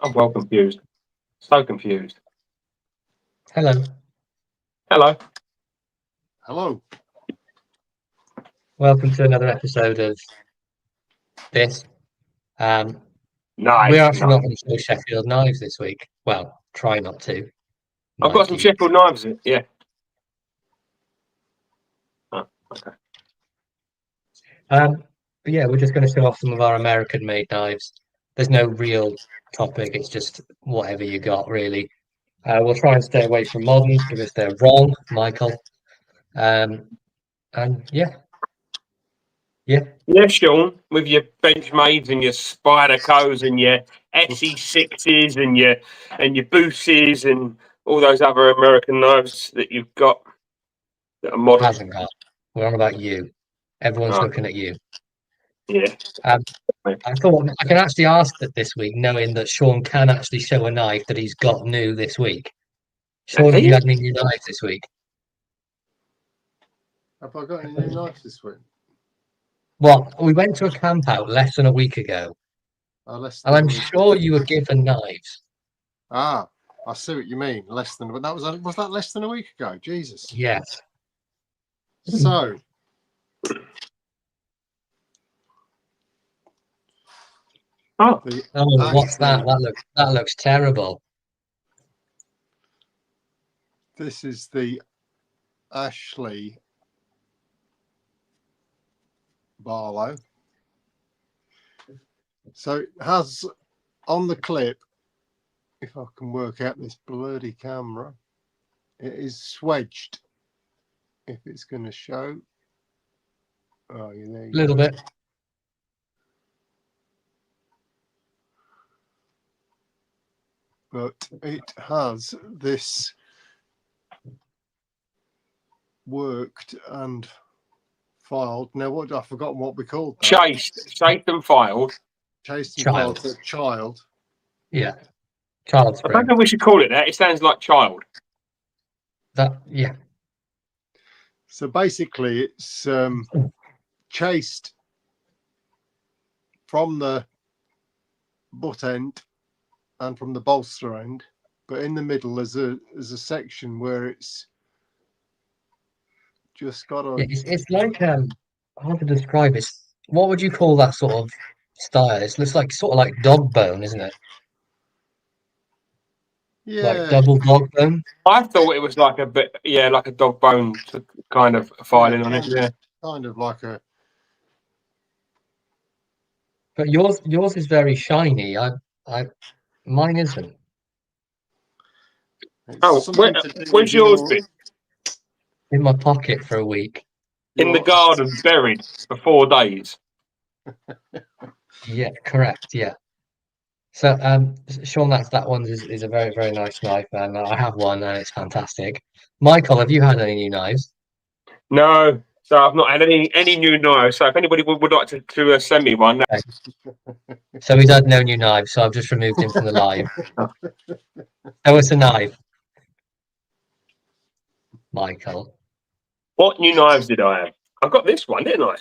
I'm well confused. So confused. Hello. Hello. Hello. Welcome to another episode of this. Nice. We're actually not going to show Sheffield knives this week. Well, try not to. I've got some Mikey. Sheffield knives. Yeah. Oh, okay. But yeah, we're just going to show off some of our American-made knives. There's no real topic. It's just whatever you got, really. We'll try and stay away from moderns because they're wrong, Michael. And yeah. Yeah, Sean, with your Benchmades and your Spydercos and your SE6s and your Booses and all those other American knives that you've got that are modern. Hasn't got. We're on about you. Everyone's looking at you. Yeah. I thought I can actually ask that this week, knowing that Sean can actually show a knife that he's got new this week. Sean, have you had any new knives this week? Have I got any new knives this week? Well, we went to a camp out less than a week ago, and I'm sure you were given knives. Ah, I see what you mean. Less than, but was that less than a week ago? Jesus. Yes. So. Oh, what's that? That looks terrible. This is the Ashley Barlow. So it has on the clip, if I can work out this bloody camera, it is swedged. If it's going to show. Oh, yeah, there you go. A little bit. But it has this worked and filed. Now, what I've forgotten what we called that. Chased and filed. Chased and filed. So child. Yeah. Child spring. I don't think we should call it that. It sounds like child. Yeah. So basically, it's chased from the butt end and from the bolster end, but in the middle there's a section where it's just got a. It's like how to describe it. What would you call that sort of style? It looks like sort of like dog bone, isn't it? Yeah. Like double dog bone. I thought it was like a bit, like a dog bone kind of filing on it. Yeah. Kind of like a. But yours is very shiny. Mine isn't. Where's yours been? In my pocket for a week. In the garden, buried for 4 days. Yeah, correct. Yeah. So, Sean, that one is a very, very nice knife, and I have one, and it's fantastic. Michael, have you had any new knives? No, so I've not had any new knives. So if anybody would like to send me one. Okay. So he's had no new knives, so I've just removed him from the live. Show us a knife, Michael. What new knives did I have? I got this one, didn't I?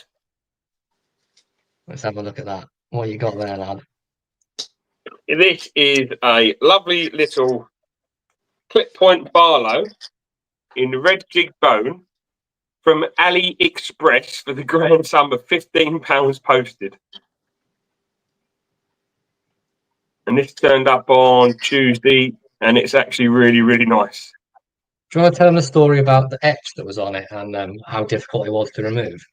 Let's have a look at that. What you got there, lad? This is a lovely little clip point Barlow in red jig bone from AliExpress for the grand sum of £15 posted. And this turned up on Tuesday, and it's actually really, really nice. Do you want to tell them the story about the etch that was on it and how difficult it was to remove?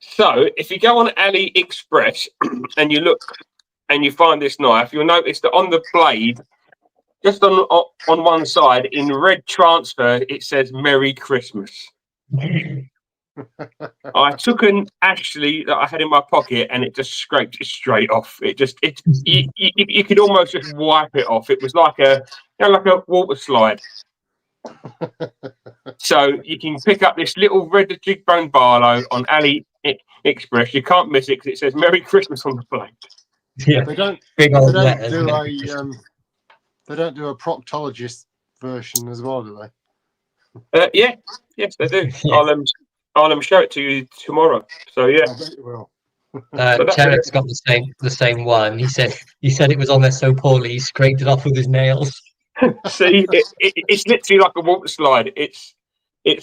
So, if you go on AliExpress and you look and you find this knife, you'll notice that on the blade, just on one side, in red transfer, it says "Merry Christmas." I took an Ashley that I had in my pocket, and it just scraped it straight off. You could almost just wipe it off. It was like a water slide. So you can pick up this little red jig bone Barlow on AliExpress. You can't miss it because it says "Merry Christmas" on the blade. Yeah, they don't do a proctologist version as well, do they? Yes, they do. Yeah. I'll show it to you tomorrow. So yeah. I bet you will. that's Cherek's got the same one. He said it was on there so poorly he scraped it off with his nails. See, it's literally like a water slide. It's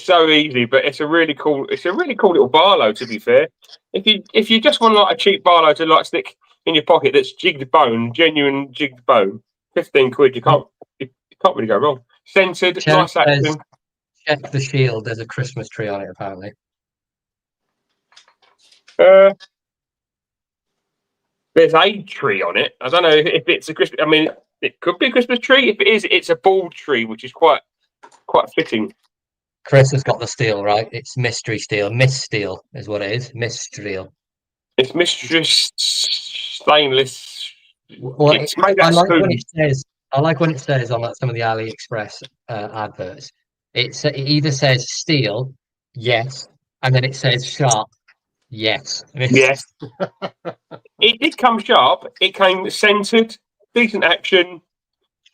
so easy, but it's a really cool little Barlow. To be fair, if you just want like a cheap Barlow to like stick in your pocket that's jigged bone, genuine jigged bone, 15 quid, you can't really go wrong. Centered, Cherek nice action. Check the shield. There's a Christmas tree on it apparently. There's a tree on it. I don't know if it's a Christmas. I mean, it could be a Christmas tree. If it is, it's a ball tree, which is quite fitting. Chris has got the steel right. It's mystery steel. Miss steel is what it is. Miss steel. It's mistress stainless. Well, It's made I out of like when spoon. it says. I like when it says on like, some of the AliExpress adverts. It either says steel, yes, and then it says sharp, yes. Yes. It did come sharp. It came centered, decent action,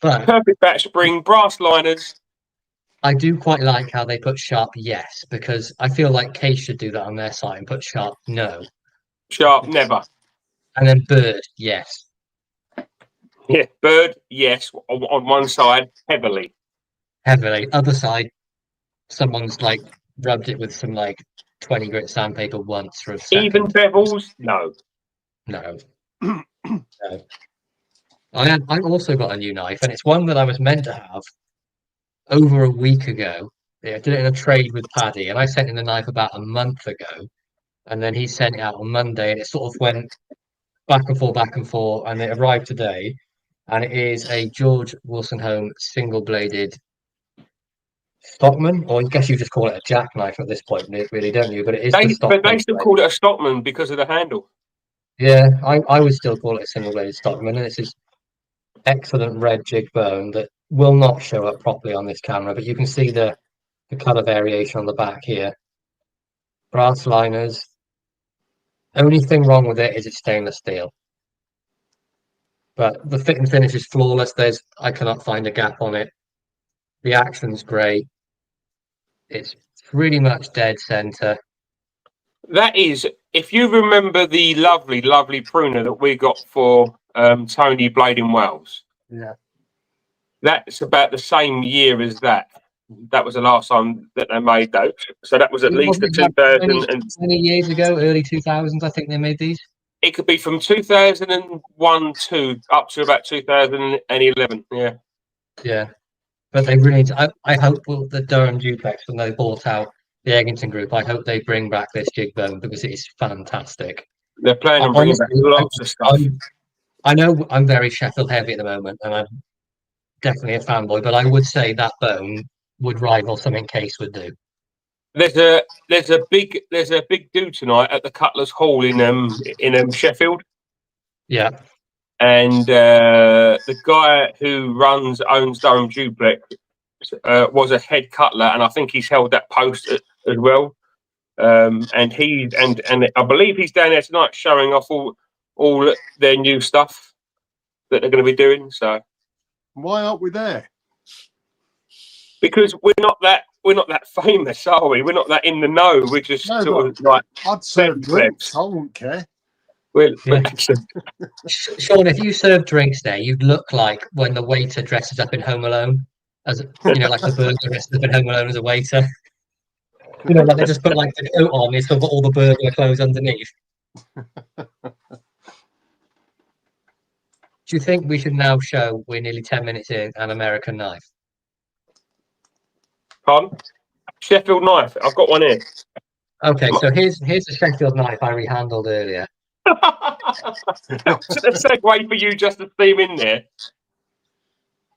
But perfect back spring, brass liners. I do quite like how they put sharp, yes, because I feel like Case should do that on their site and put sharp, no, Sharp, never. and then bird, yes. Yeah, bird, yes, on one side, heavily. Heavily. Other side, someone's like rubbed it with some like 20 grit sandpaper once for a second. Even bevels, no. No. No. I also got a new knife, and it's one that I was meant to have over a week ago. Yeah, I did it in a trade with Paddy, and I sent in the knife about a month ago, and then he sent it out on Monday, and it sort of went back and forth, and it arrived today, and it is a George Wilson-Home single-bladed Stockman, or I guess you just call it a jackknife at this point, really, don't you? But it is the But Stockman. they still call it a Stockman because of the handle. Yeah, I would still call it a single-bladed Stockman, and this is excellent red jig bone that will not show up properly on this camera, but you can see the colour variation on the back here. Brass liners. Only thing wrong with it is it's stainless steel. But the fit and finish is flawless. I cannot find a gap on it. The action's great. It's pretty much dead center. That is, if you remember the lovely, lovely pruner that we got for Tony Blade in Wales. Yeah. That's about the same year as that. That was the last time that they made those. So that was at least the 2000 and 20 years ago, early 2000s, I think they made these. it could be from 2001 to up to about 2011. Yeah. Yeah. But they really, I hope the Durham Duplex, when they bought out the Eggington Group, I hope they bring back this jig bone because it is fantastic. They're planning on bringing back lots of stuff. I know I'm very Sheffield heavy at the moment, and I'm definitely a fanboy, but I would say that bone would rival something Case would do. There's a big do tonight at the Cutlers Hall in Sheffield. Yeah. And the guy who owns Durham Duplex was a head cutler, and I think he's held that post as well. And I believe he's down there tonight showing off all their new stuff that they're going to be doing. So why aren't we there? Because we're not that famous, are we? We're not that in the know. We're just sort of like I'd serve drinks. I wouldn't care. Yeah. Sean, if you serve drinks there, you'd look like when the waiter dresses up in Home Alone, as like the burglar dresses up in Home Alone as a waiter. Like they just put like the coat on, they still got all the burglar clothes underneath. Do you think we should now show we're nearly 10 minutes in an American knife? Pardon? Sheffield knife. I've got one here. Okay, so here's the Sheffield knife I rehandled earlier. That's a segue for you just to steam in there.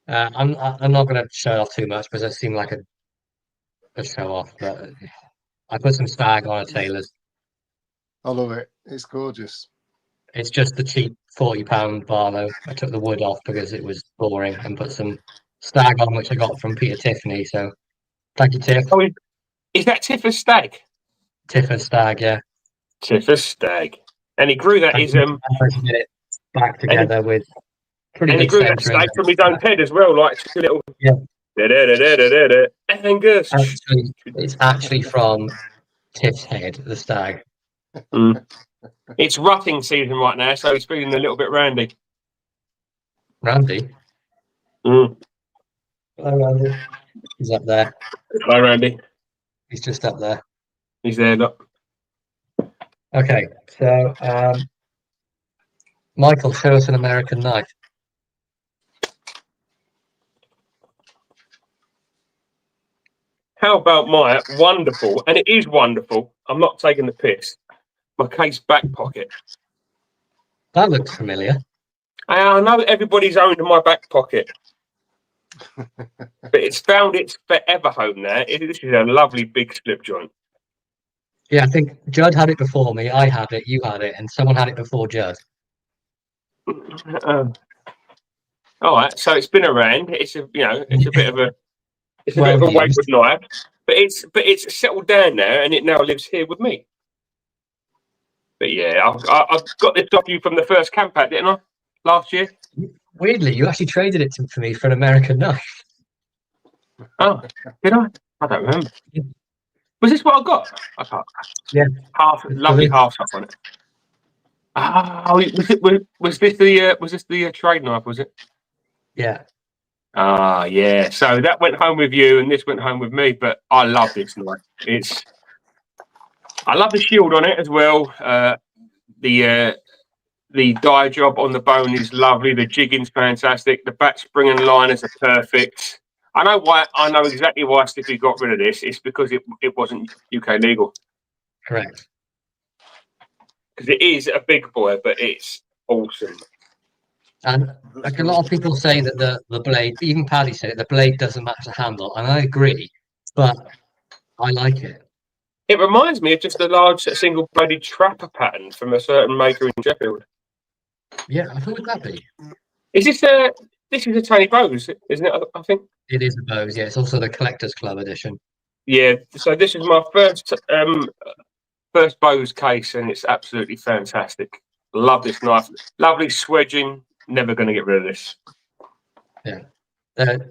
I'm not going to show it off too much because I seem like a show off, but I put some stag on a Taylor's. I love it. It's gorgeous. It's just the cheap £40 Barlow. I took the wood off because it was boring and put some stag on, which I got from Peter Tiffany. So thank you, Tiff. Oh, is that Tiffer's stag? Tiffer's stag, yeah. Tiffer's stag. And he grew that Get it back together with pretty and he good grew that stag from his own head as well, like two little. Yeah. Angus. It's actually from Tiff's head, the stag. Mm. It's rutting season right now, so he's feeling a little bit randy. Randy. Mm. Hello, Randy. He's up there. Hi, Randy. He's just up there. He's there. Look. Okay, so Michael, show us an American knife. How about my wonderful, and it is wonderful, I'm not taking the piss, my case back pocket. That looks familiar. I know everybody's owned my back pocket, but it's found its forever home now. This is a lovely big slip joint. Yeah, I think Judd had it before me. I had it, you had it, and someone had it before Judd. All right, so it's been around. It's a it's a bit of a Well used. wayward knife, but it's settled down now, and it now lives here with me. But yeah, I've got this off you from the first camp out, didn't I? Last year. Weirdly, you actually traded it for me for an American knife. Oh, did I? I don't remember. Was this what I got? I can't. Yeah. Lovely half up on it. Oh, was this the trade knife? Was it? Yeah. Ah, yeah. So that went home with you, and this went home with me. But I love this knife. I love the shield on it as well. The dye job on the bone is lovely. The jigging's fantastic. The back spring and liners are perfect. I know why. I know exactly why Slippy got rid of this. It's because it wasn't UK legal. Correct. Because it is a big boy, but it's awesome. And like a lot of people say that the blade, even Paddy said it, the blade doesn't match the handle, and I agree, but I like it. It reminds me of just a large single-bladed trapper pattern from a certain maker in Sheffield. Yeah, who would that be? Is this this is a Tony Bose, isn't it? I think It is a Bose, yeah. It's also the Collector's Club edition. Yeah. So this is my first Bose case, and it's absolutely fantastic. Love this knife. Lovely swedging. Never going to get rid of this. Yeah.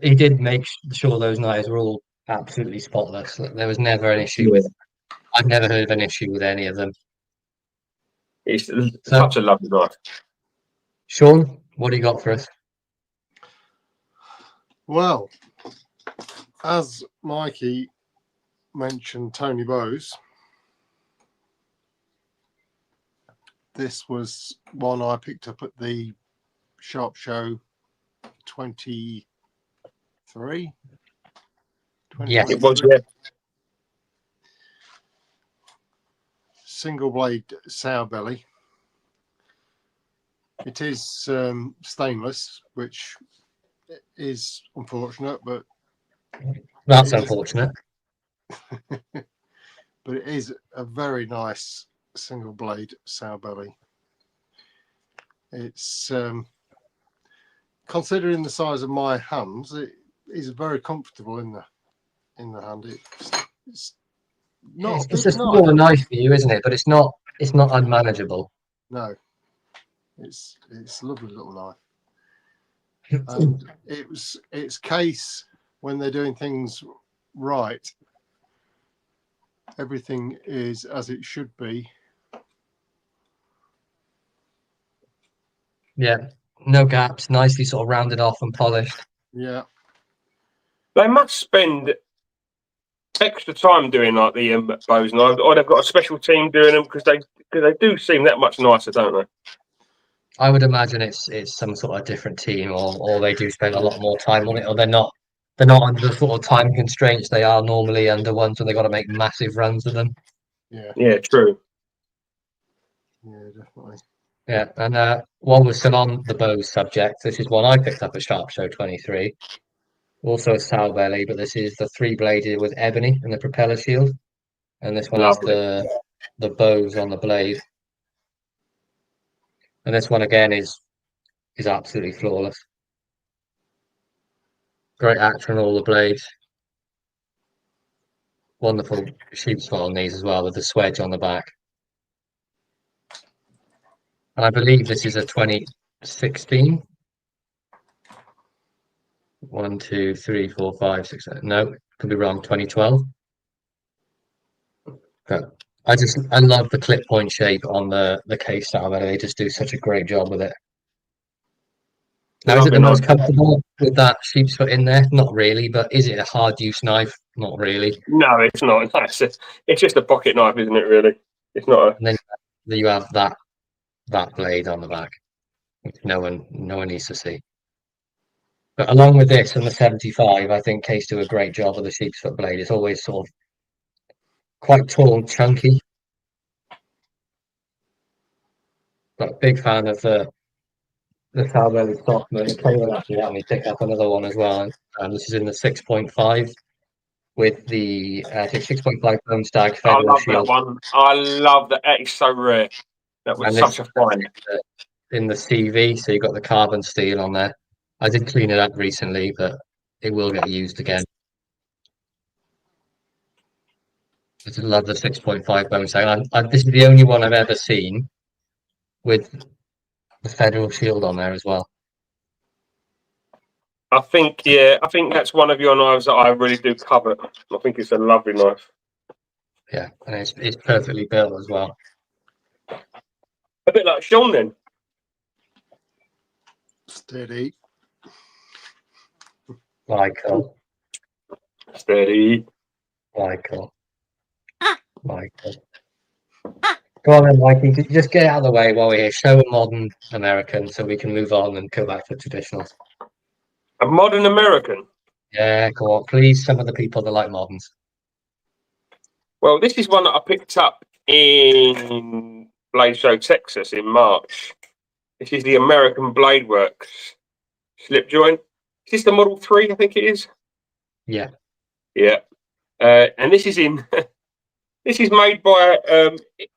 He did make sure those knives were all absolutely spotless. There was never an issue with. I've never heard of an issue with any of them. It's such a lovely knife. Sean, what do you got for us? Well, as Mikey mentioned, Tony Bose, this was one I picked up at the Sharp Show 23. Yes. It was, yeah. Single blade sour belly. It is stainless, which is unfortunate, but That's unfortunate. but it is a very nice single blade sour belly. It's considering the size of my hands, it is very comfortable in the hand. It's not. It's a smaller knife for you, isn't it? But it's not unmanageable. No, it's a lovely little knife, and its case when they're doing things right. Everything is as it should be. Yeah, no gaps, nicely sort of rounded off and polished. Yeah, They must spend extra time doing like the Bose knives, or they've got a special team doing them because they do seem that much nicer, don't they? I would imagine it's some sort of different team, or they do spend a lot more time on it, or they're not under the sort of time constraints they are normally under ones when they got to make massive runs of them. Yeah, true. Yeah, definitely. Yeah, and while we're still on the Bose subject, this is one I picked up at Sharp Show 23. Also a sow belly, but this is the 3-bladed with ebony and the propeller shield, and this one Lovely. has the Bose on the blade, and this one again is absolutely flawless. Great action on all the blades. Wonderful sheep spot on these as well with the swedge on the back. And I believe this is a 2016. 1, 2, 3, 4, 5, 6, 7. No, could be wrong. 2012. Okay. I love the clip point shape on the case style. They just do such a great job with it. Now, is it Lovely the most knife. comfortable with that sheep's foot in there? Not really, but is it a hard use knife? Not really. No, it's not. It's just a pocket knife, isn't it? Really, it's not a. And then you have that blade on the back, which no one needs to see. But along with this and the 75, I think Case do a great job of the sheep's foot blade. It's always sort of quite tall and chunky. But big fan of the Cowbelly Stockman. The Caleb actually helped me pick up another one as well. This is in the 6.5 with the 6.5 bone stag I federal love that shield. one. I love that. It's so rare. That was And such this a find. in the CV, so you've got the carbon steel on there. I did clean it up recently, but it will get used again. I just love the 6.5 bone stag. This is the only one I've ever seen with the federal shield on there as well. I think that's one of your knives that I really do covet. I think it's a lovely knife. Yeah, and it's perfectly built as well. A bit like Sean then. Steady. Michael. Steady. Michael. Go on then, Mikey. Just get out of the way while we're here. Show a modern American so we can move on and go back to traditionals. A modern American. Yeah, go on. Please, some of the people that like moderns. Well, this is one that I picked up in Blade Show, Texas in March. This is the American Blade Works Slipjoint. Is this the Model 3, I think it is? Yeah. Yeah. And this is in... This is made by...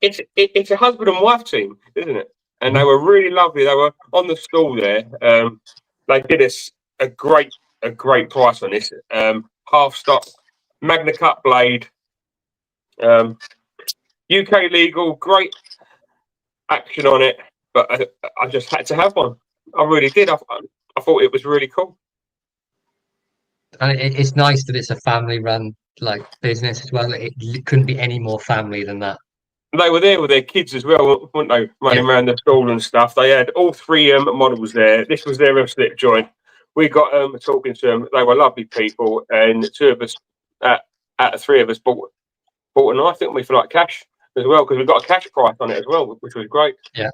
it's a husband and wife team, isn't it? And they were really lovely. They were on the stall there. They did us a great price on this. Half stock, Magna Cut blade. UK legal, great action on it, but I just had to have one. I really did. I thought it was really cool. And it's nice that it's a family-run business as well. It couldn't be any more family than that. They were there with their kids as well, weren't they? Running around the school and stuff. They had all three models there. This was their slip joint. We got talking to them. They were lovely people, and two of us, out of three of us, bought a knife, didn't we, for cash as well, because we got a cash price on it as well, which was great. Yeah.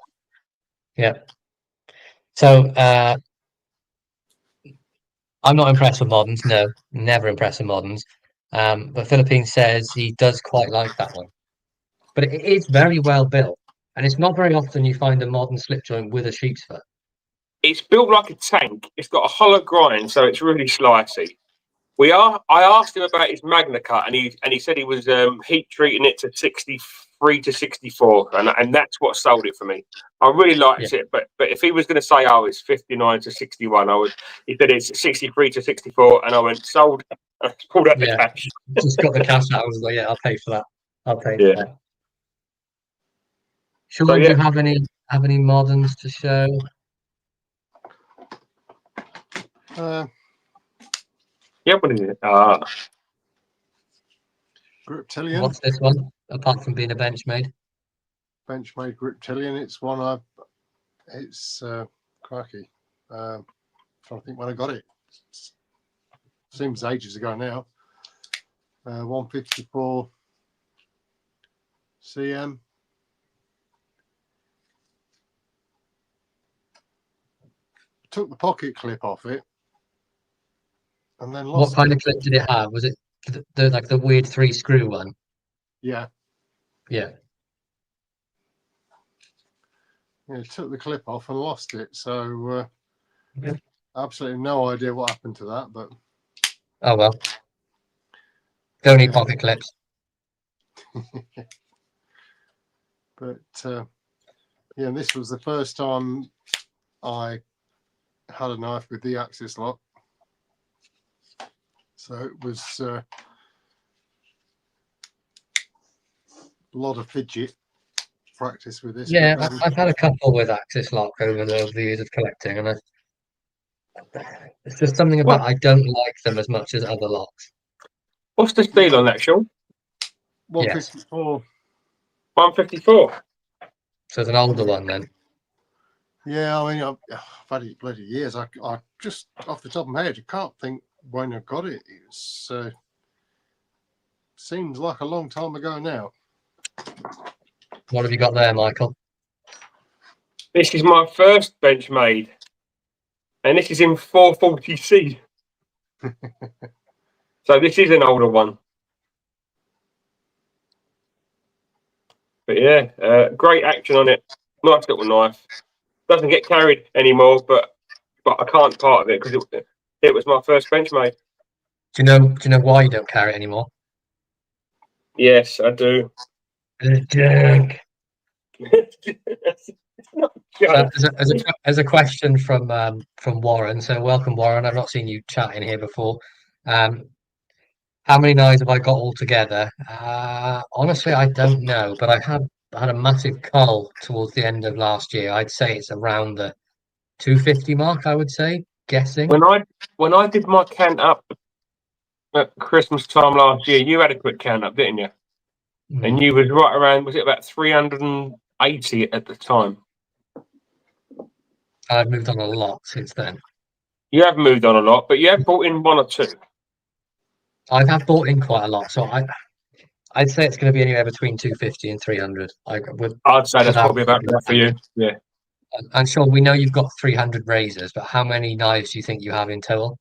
Yeah. So I'm not impressed with moderns. No, never impressed with moderns. But Philippine says he does quite like that one. But it is very well built, and it's not very often you find a modern slip joint with a sheep's foot. It's built like a tank. It's got a hollow grind, so it's really slicey. I asked him about his Magna Cut, and he said he was heat treating it to 63 to 64, and that's what sold it for me. I really liked it, but if he was going to say, oh, it's 59 to 61, he said it's 63 to 64, and I went, sold. I pulled out the cash. Just got the cash out. I was like, yeah, I'll pay for that. I'll pay for that. Sean, do you have any moderns to show? Yeah, what is it? Griptilian. What's this one? Apart from being a Benchmade? Benchmade Griptilian. It's one it's cracky. Trying to think when I got it. Seems ages ago now. 154 cm. Took the pocket clip off it, and then lost. What kind of clip did it have? Was it the weird 3-screw one? Yeah. Yeah. Yeah, took the clip off and lost it. So absolutely no idea what happened to that, but oh well. Don't need pocket clips. But yeah, and this was the first time I had a knife with the axis lock. So it was a lot of fidget practice with this. Yeah, I've had a couple with axis lock over the years of collecting, and it's just something about I don't like them as much as other locks. What's the deal on that, Sean? 154 154. So it's an older one then. Yeah, I mean, I've had it bloody years. I just off the top of my head, I can't think when I got it. It's seems like a long time ago now. What have you got there, Michael? This is my first Benchmade, and this is in 440C. So this is an older one. But yeah, great action on it. Nice little knife. Doesn't get carried anymore, but I can't part of it because it was my first Benchmade. Do you know why you don't carry it anymore? Yes, I do. Junk. It's not So junk. as a question from Warren. So welcome, Warren. I've not seen you chatting here before. How many knives have I got altogether? Honestly, I don't know, but I have had a massive cull towards the end of last year. I'd say it's around the 250 mark, I would say, guessing. When I did my count up at Christmas time last year, you had a quick count up, didn't you? And you was right around, was it about 380 at the time? I've moved on a lot since then. You have moved on a lot, but you have bought in one or two. I have bought in quite a lot, so I'd say it's going to be anywhere between 250 and 300. I'd say that's probably about right for you. Yeah. And Sean, we know you've got 300 razors, but how many knives do you think you have in total?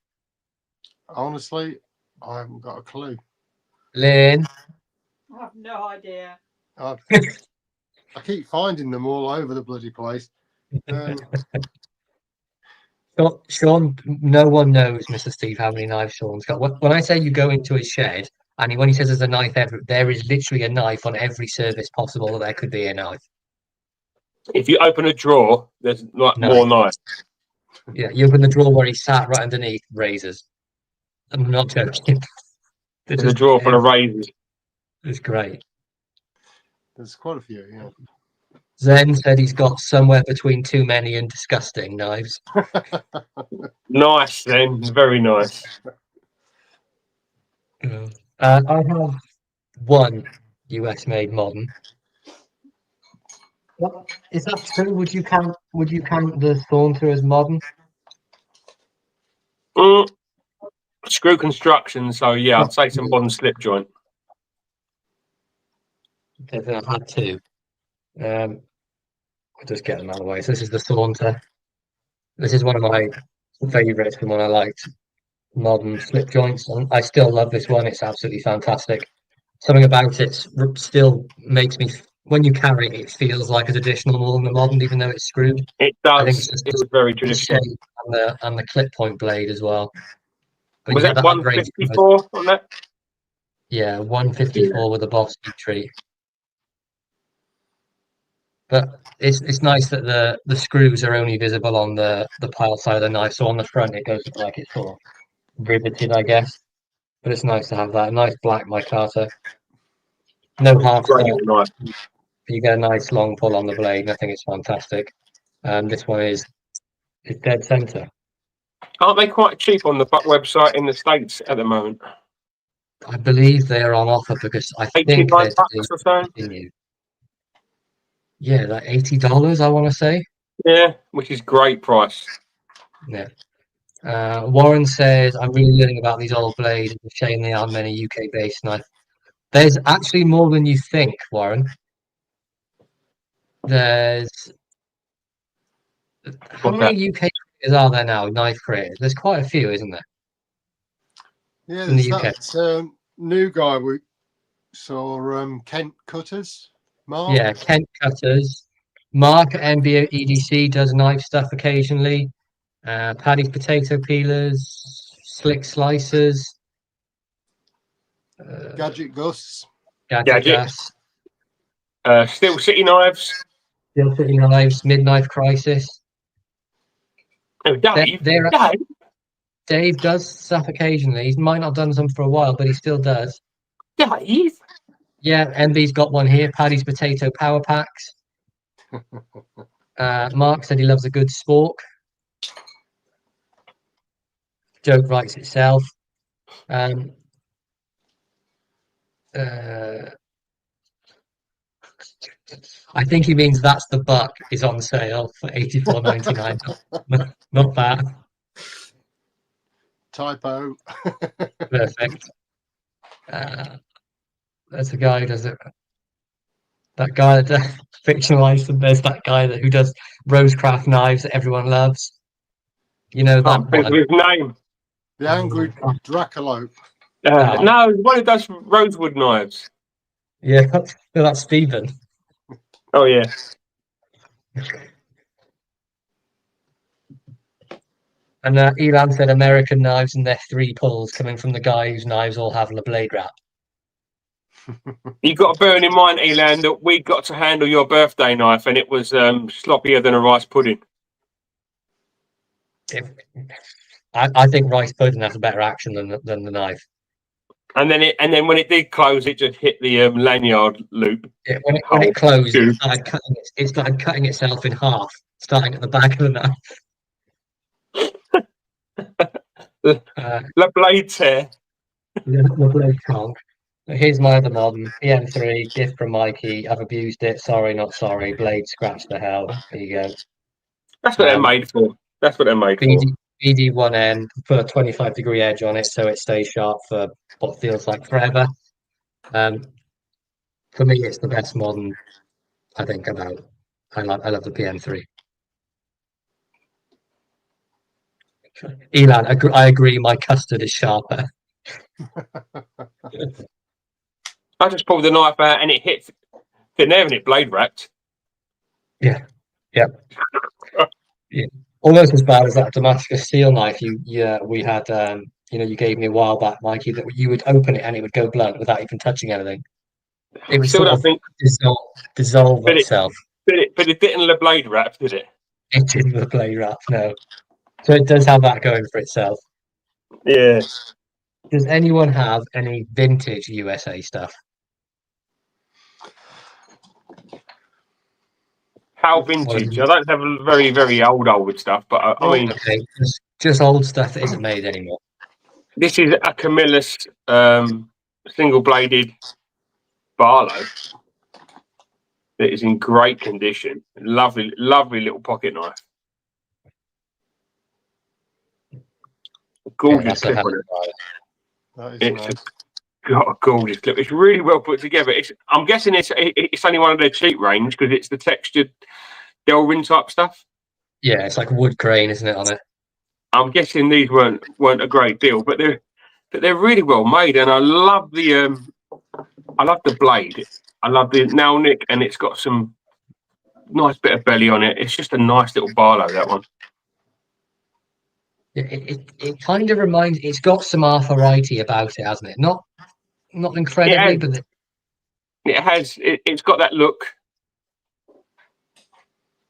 Honestly, I haven't got a clue. Lynn? I have no idea. I keep finding them all over the bloody place. Sean, no one knows, Mr. Steve, how many knives Sean's got. When I say you go into his shed, and when he says there's a knife there is literally a knife on every surface possible that there could be a knife. If you open a drawer, there's like more knives. Yeah, you open the drawer where he sat right underneath razors. I'm not joking. There's a drawer full of razors. It's great. There's quite a few, yeah. Zen said he's got somewhere between too many and disgusting knives. Nice, then. Very nice. I have one US made modern. What is that true? Would you count the Saunter as modern? Screw construction, so yeah, I'd say some modern slip joint. Okay, then I've had two. I'll just get them out of the way. So this is the Saunter. This is one of my favourites and one I liked. Modern slip joints. And I still love this one. It's absolutely fantastic. Something about it still makes me, when you carry it, it feels like a traditional more than the modern, even though it's screwed. It I think does. it's just It was very the traditional. shape and the clip point blade as well. But Was you get that the 154 on that? Yeah, 154 with a boss tree. But it's nice that the screws are only visible on the pile side of the knife. So on the front it goes like it's sort of riveted, I guess. But it's nice to have that nice black micarta. No half Great stop. little knife. You get a nice long pull on the blade, and I think it's fantastic. This one is dead center. Aren't they quite cheap on the Buck website in the States at the moment? I believe they are on offer because I think 89 they're bucks or so? continued. Yeah, like $80, I want to say. Yeah, which is great price. Yeah. Warren says, I'm really learning about these old blades. It's a shame they aren't many UK-based knife. There's actually more than you think, Warren. There's how many UK creators are there now? Knife creators. There's quite a few, isn't there? Yeah, In there's the UK. that new guy we saw, Kent Cutters. Mark. Yeah, Kent Cutters. Mark at MBO EDC does knife stuff occasionally. Paddy's potato peelers, slick slicers. Gadget Gus. Gadget Gadget. Gus. Steel City knives. Steel City Knives, Midnight Crisis. Oh, Dave. Dave does stuff occasionally. He might not have done some for a while, but he still does. Dave. Yeah, MB's got one here. Paddy's Potato Power Packs. Mark said he loves a good spork. Joke writes itself. I think he means that's the buck is on sale for $84.99. Not that. Typo. Perfect. There's a guy who does it. That guy that fictionalized them. There's that guy who does rosecraft knives that everyone loves. You know that Can't think of one. his name. The angry Dracolope. No, one who does rosewood knives. Yeah, that's Stephen. Oh yeah. And Elan said American knives and their 3 pulls coming from the guy whose knives all have the blade wrap. You got to bear in mind, Elan, that we got to handle your birthday knife, and it was sloppier than a rice pudding. I think rice pudding has a better action than the knife. And then when it did close, it just hit the lanyard loop. Yeah, when it closed, it started cutting itself in half, starting at the back of the knife. The blade tear. The blade chonk. Here's my other modern PM3 gift from Mikey. I've abused it. Sorry, not sorry. Blade scratch the hell. There you go. That's what they're made for. That's what they're made for. BD1N, put a 25-degree edge on it so it stays sharp for what feels like forever. For me, it's the best modern I think about. I love the PM3. Elan, I agree. My custard is sharper. I just pulled the knife out and it hit thin air and it blade wrapped. Yeah. Almost as bad as that Damascus steel knife we had. You gave me a while back, Mikey, that you would open it and it would go blunt without even touching anything. It would Still don't think dissolve itself. But it didn't the blade wrap, did it? It didn't the blade wrap, no. So it does have that going for itself. Yeah. Does anyone have any vintage USA stuff? How vintage? I don't have a very, very old stuff, but I mean, okay, just old stuff that isn't made anymore. This is a Camillus single-bladed Barlow that is in great condition. Lovely, lovely little pocket knife. Gorgeous clip on it. It's got a gorgeous clip. It's really well put together. I'm guessing it's only one of their cheap range because it's the textured Delrin type stuff. Yeah, it's like wood grain, isn't it, on it? I'm guessing these weren't a great deal, but they're really well made, and I love the blade. I love the nail nick, and it's got some nice bit of belly on it. It's just a nice little Barlow, that one. It kind of reminds. It's got some arthritis about it, hasn't it? Not incredibly, but it has. It's got that look.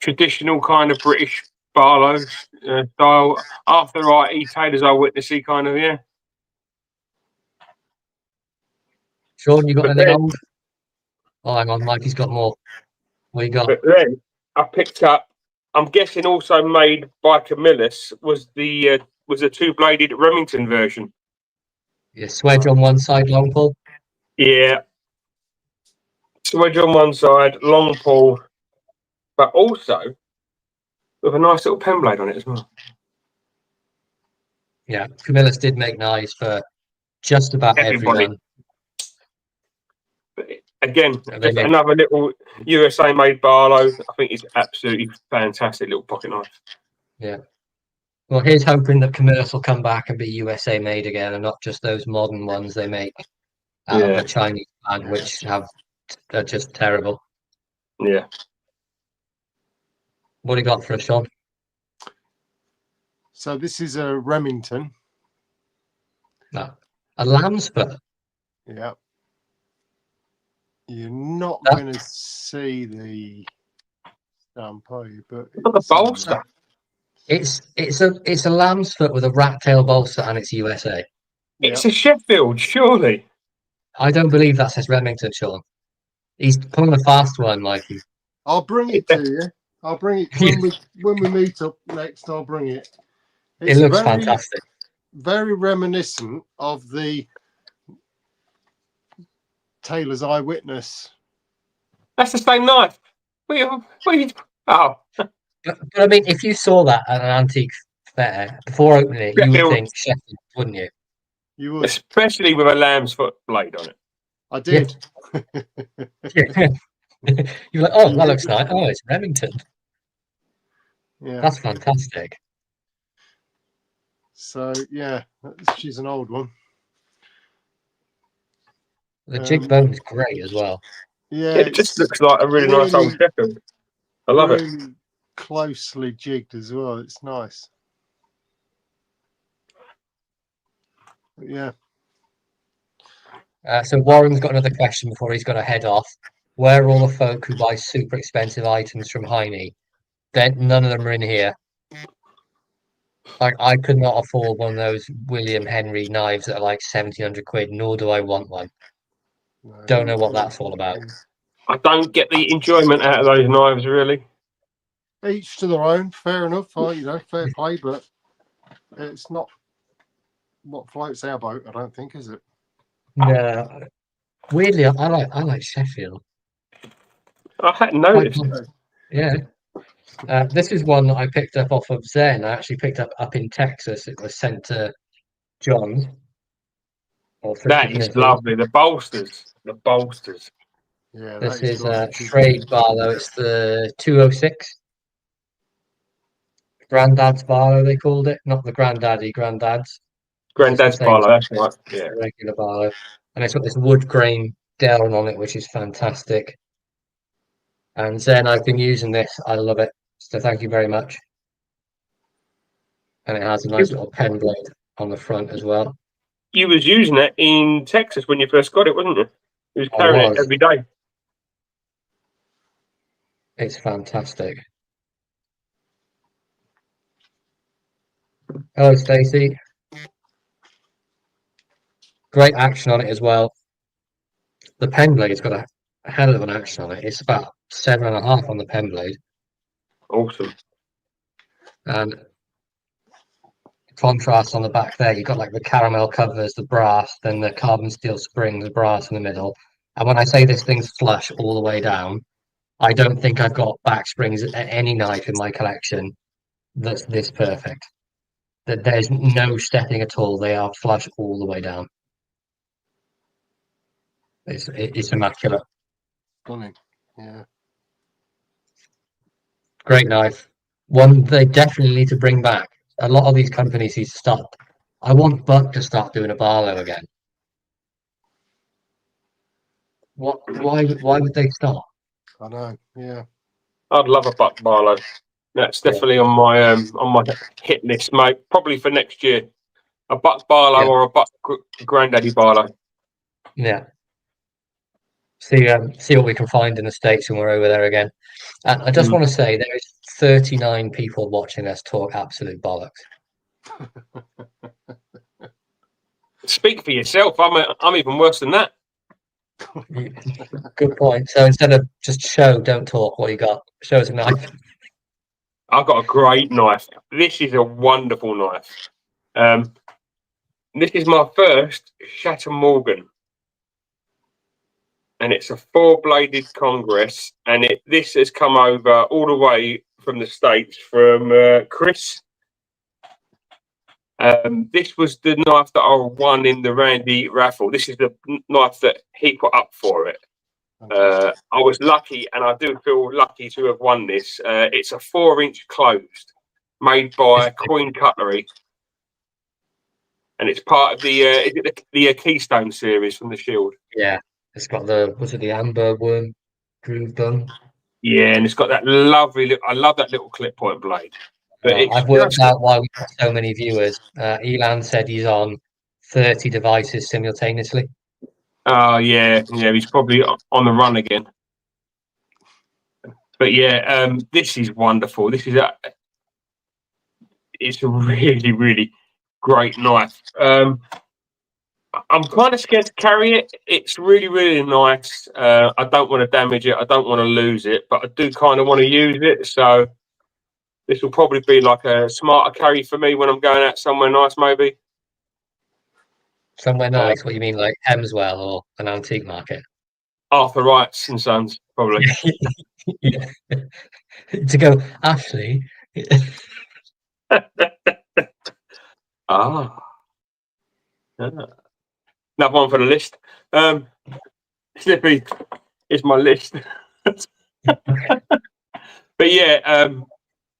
Traditional kind of British Barlow style, arthritis, Taylor's eyewitnessy kind of, yeah. Sean, you got anything old? Oh, hang on, Mikey's got more. What you got? But then I picked up. I'm guessing also made by Camillus was a 2-bladed Remington version. Yeah, swedge on one side, long pull. Yeah, swedge on one side, long pull, but also with a nice little pen blade on it as well. Yeah, Camillus did make knives for just about everyone. But again, just another little USA made Barlow. I think it's absolutely fantastic little pocket knife. Yeah. Well, here's hoping that Camillus will come back and be USA made again, and not just those modern ones they make out of the Chinese plant, which are just terrible. Yeah. What do you got for us, Sean? So this is a Remington. No. A lamb's foot. Yeah. You're not going to see the stamp, are you? But look at the bolster. It's a lamb's foot with a rat tail bolster, and it's USA. It's a Sheffield, surely. I don't believe that says Remington, Sean. He's pulling a fast one, Mikey. I'll bring it to you. I'll bring it when we meet up next. I'll bring it. It looks fantastic. Very reminiscent of the Taylor's Eyewitness. That's the same knife. Oh, But I mean, if you saw that at an antique fair before opening it, you would Sheffield. think Sheffield, wouldn't you? You would. Especially with a lamb's foot blade on it. I did. You're like, oh, that looks nice. Oh, it's Remington. Yeah. That's fantastic. So yeah, she's an old one. The jig bone's great as well. Yeah, It just looks like a really nice old Sheffield. I love it. really closely jigged as well. It's nice. But yeah. So Warren's got another question before he's got to head off. Where are all the folk who buy super expensive items from Heine? Then none of them are in here. Like, I could not afford one of those William Henry knives that are like 1,700 quid, nor do I want one. No. Don't know what that's all about. I don't get the enjoyment out of those knives, really. Each to their own. Fair enough. Fair play, but it's not what floats our boat. I don't think, is it? No. Weirdly, I like Sheffield. I hadn't noticed. Yeah. This is one that I picked up off of Zen. I actually picked up in Texas. It was sent to John. That is lovely. The bolsters. Yeah. This is Schrade Barlow. It's the 206. Granddad's Barlow, they called it. Not the Granddad's. Granddad's Barlow, that's right. Yeah. Regular Barlow. And it's got this wood grain down on it, which is fantastic. And Zen, I've been using this. I love it. So thank you very much. And it has a nice little pen blade on the front as well. You was using it in Texas when you first got it, wasn't you? You was carrying it every day. It's fantastic. Hello, Stacey. Great action on it as well. The pen blade's got a hell of an action on it. It's about 7.5 on the pen blade. Awesome. And contrast on the back there, you've got like the caramel covers, the brass, then the carbon steel springs, the brass in the middle. And when I say this thing's flush all the way down, I don't think I've got back springs at any knife in my collection that's this perfect. That there's no stepping at all. They are flush all the way down. It's immaculate. Stunning. Yeah. Great knife. One they definitely need to bring back. A lot of these companies need to stop. I want Buck to start doing a Barlow again. Why would they stop? I know. Yeah. I'd love a Buck Barlow. That's definitely on my hit list, mate. Probably for next year. A Buck Barlow or a Buck Granddaddy Barlow. Yeah. See what we can find in the States when we're over there again. And I just want to say there is 39 people watching us talk absolute bollocks. Speak for yourself. I'm even worse than that. Good point. So instead of just show, don't talk. What you got? Show us a knife. I've got a great knife. This is a wonderful knife. This is my first Schatt & Morgan. And it's a 4-bladed Congress. And this has come over all the way from the States from Chris. This was the knife that I won in the Randy raffle. This is the knife that he put up for it. I was lucky, and I do feel lucky to have won this. It's a 4-inch closed, made by Queen Cutlery, and it's part of the Keystone series from the Shield. Yeah, it's got the amber worm groove done. Yeah, and it's got that lovely. I love that little clip point blade. But I've worked out why we've got so many viewers. Elan said he's on 30 devices simultaneously. Oh yeah, he's probably on the run again. But yeah, this is wonderful. It's a really, really great knife. I'm kind of scared to carry it. It's really, really nice. I don't want to damage it. I don't want to lose it, but I do kind of want to use it. So this will probably be like a smarter carry for me when I'm going out somewhere nice, maybe. Somewhere nice? What do you mean, like Hemswell or an antique market? Arthur Wright's and Sons, probably. Yeah. To go, Ashley. Ah. Another one for the list. Slippy is my list. But yeah,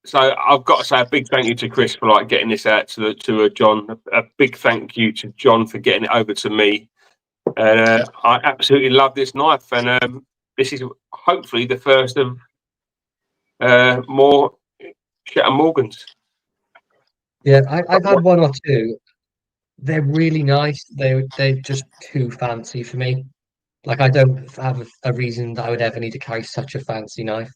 so I've got to say a big thank you to Chris for like getting this out to John. A big thank you to John for getting it over to me. And I absolutely love this knife, and this is hopefully the first of more Schatt and Morgans. Yeah, I've had one or two. They're really nice. They're just too fancy for me. Like I don't have a reason that I would ever need to carry such a fancy knife.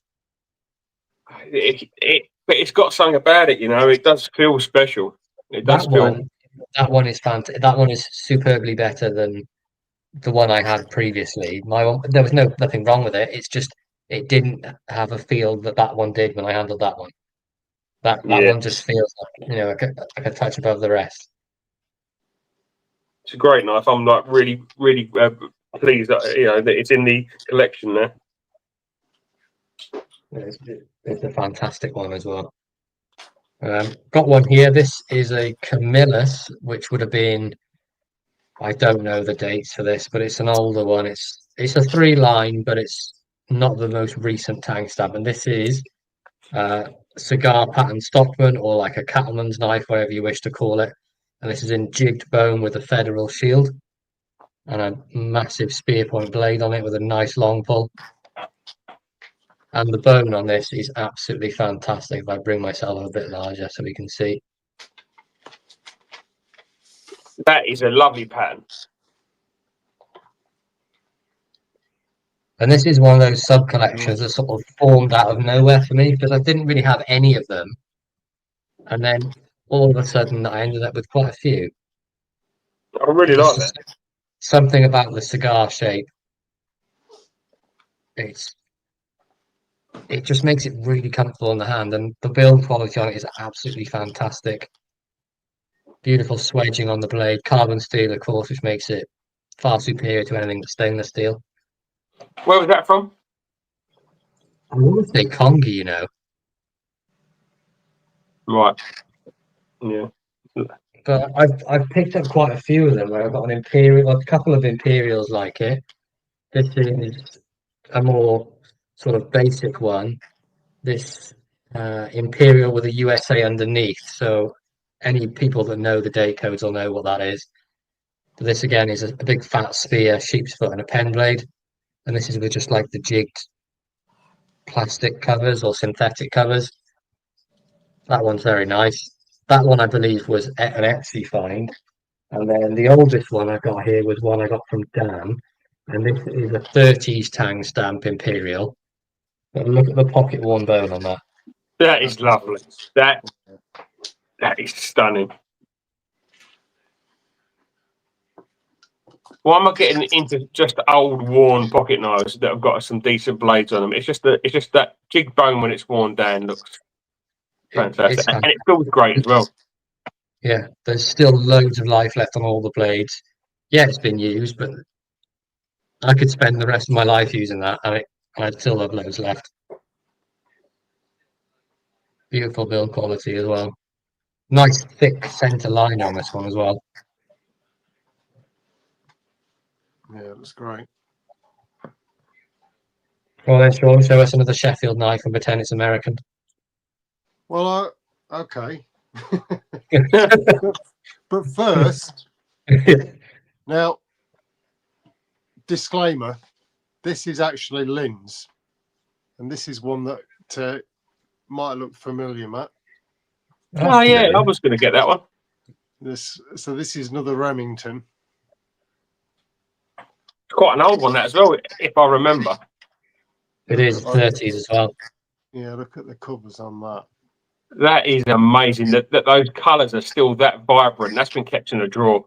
But it's got something about it, you know. It does feel special. It does feel. That one is fantastic. That one is superbly better than the one I had previously. My one, there was nothing wrong with it. It's just it didn't have a feel that one did when I handled that one. That Yeah. one just feels like like a touch above the rest. It's a great knife. I'm like really pleased that that it's in the collection there. It's a fantastic one as well. Got one here. This is a Camillus, which would have been, I don't know the dates for this, but it's an older one. It's a 3-line, but it's not the most recent tang stamp. And this is Cigar pattern Stockman, or like a cattleman's knife, whatever you wish to call it. And this is in jigged bone with a federal shield and a massive spear point blade on it with a nice long pull. And the bone on this is absolutely fantastic. If I bring myself a bit larger so we can see. That is a lovely pattern. And this is one of those sub collections that sort of formed out of nowhere for me because I didn't really have any of them. And then all of a sudden I ended up with quite a few. I really like that. Something about the cigar shape. It just makes it really comfortable in the hand, and the build quality on it is absolutely fantastic. Beautiful swedging on the blade, carbon steel, of course, which makes it far superior to anything but stainless steel. Where was that from? I want to say Congi, you know. Right. Yeah. But I've picked up quite a few of them where I've got an Imperial, a couple of Imperials like it. This is a more sort of basic one. This Imperial with a USA underneath. So any people that know the date codes will know what that is. But this again is a big fat spear, sheep's foot, and a pen blade. And this is with just like the jigged plastic covers or synthetic covers. That one's very nice. That one I believe was an Etsy find. And then the oldest one I got here was one I got from Dan. And this is a 30s tang stamp Imperial. But look at the pocket worn bone on that. That is lovely. That is stunning. Why am I getting into just old worn pocket knives that have got some decent blades on them? It's just that jig bone when it's worn down looks fantastic, and it feels great as well. Yeah, there's still loads of life left on all the blades. Yeah, it's been used, but I could spend the rest of my life using that, and I'd still have loads left. Beautiful build quality as well. Nice thick center line on this one as well. Yeah, that's great. Well, then, Sean, show us another Sheffield knife and pretend it's American. Well, okay. But first, now, disclaimer, this is actually Lynn's. And this is one that might look familiar, Matt. Oh, yeah, I was going to get that one. This is another Remington. It's quite an old one, that as well, if I remember. It is 30s as well. Yeah, look at the covers on that. That is amazing that those colours are still that vibrant. That's been kept in a drawer.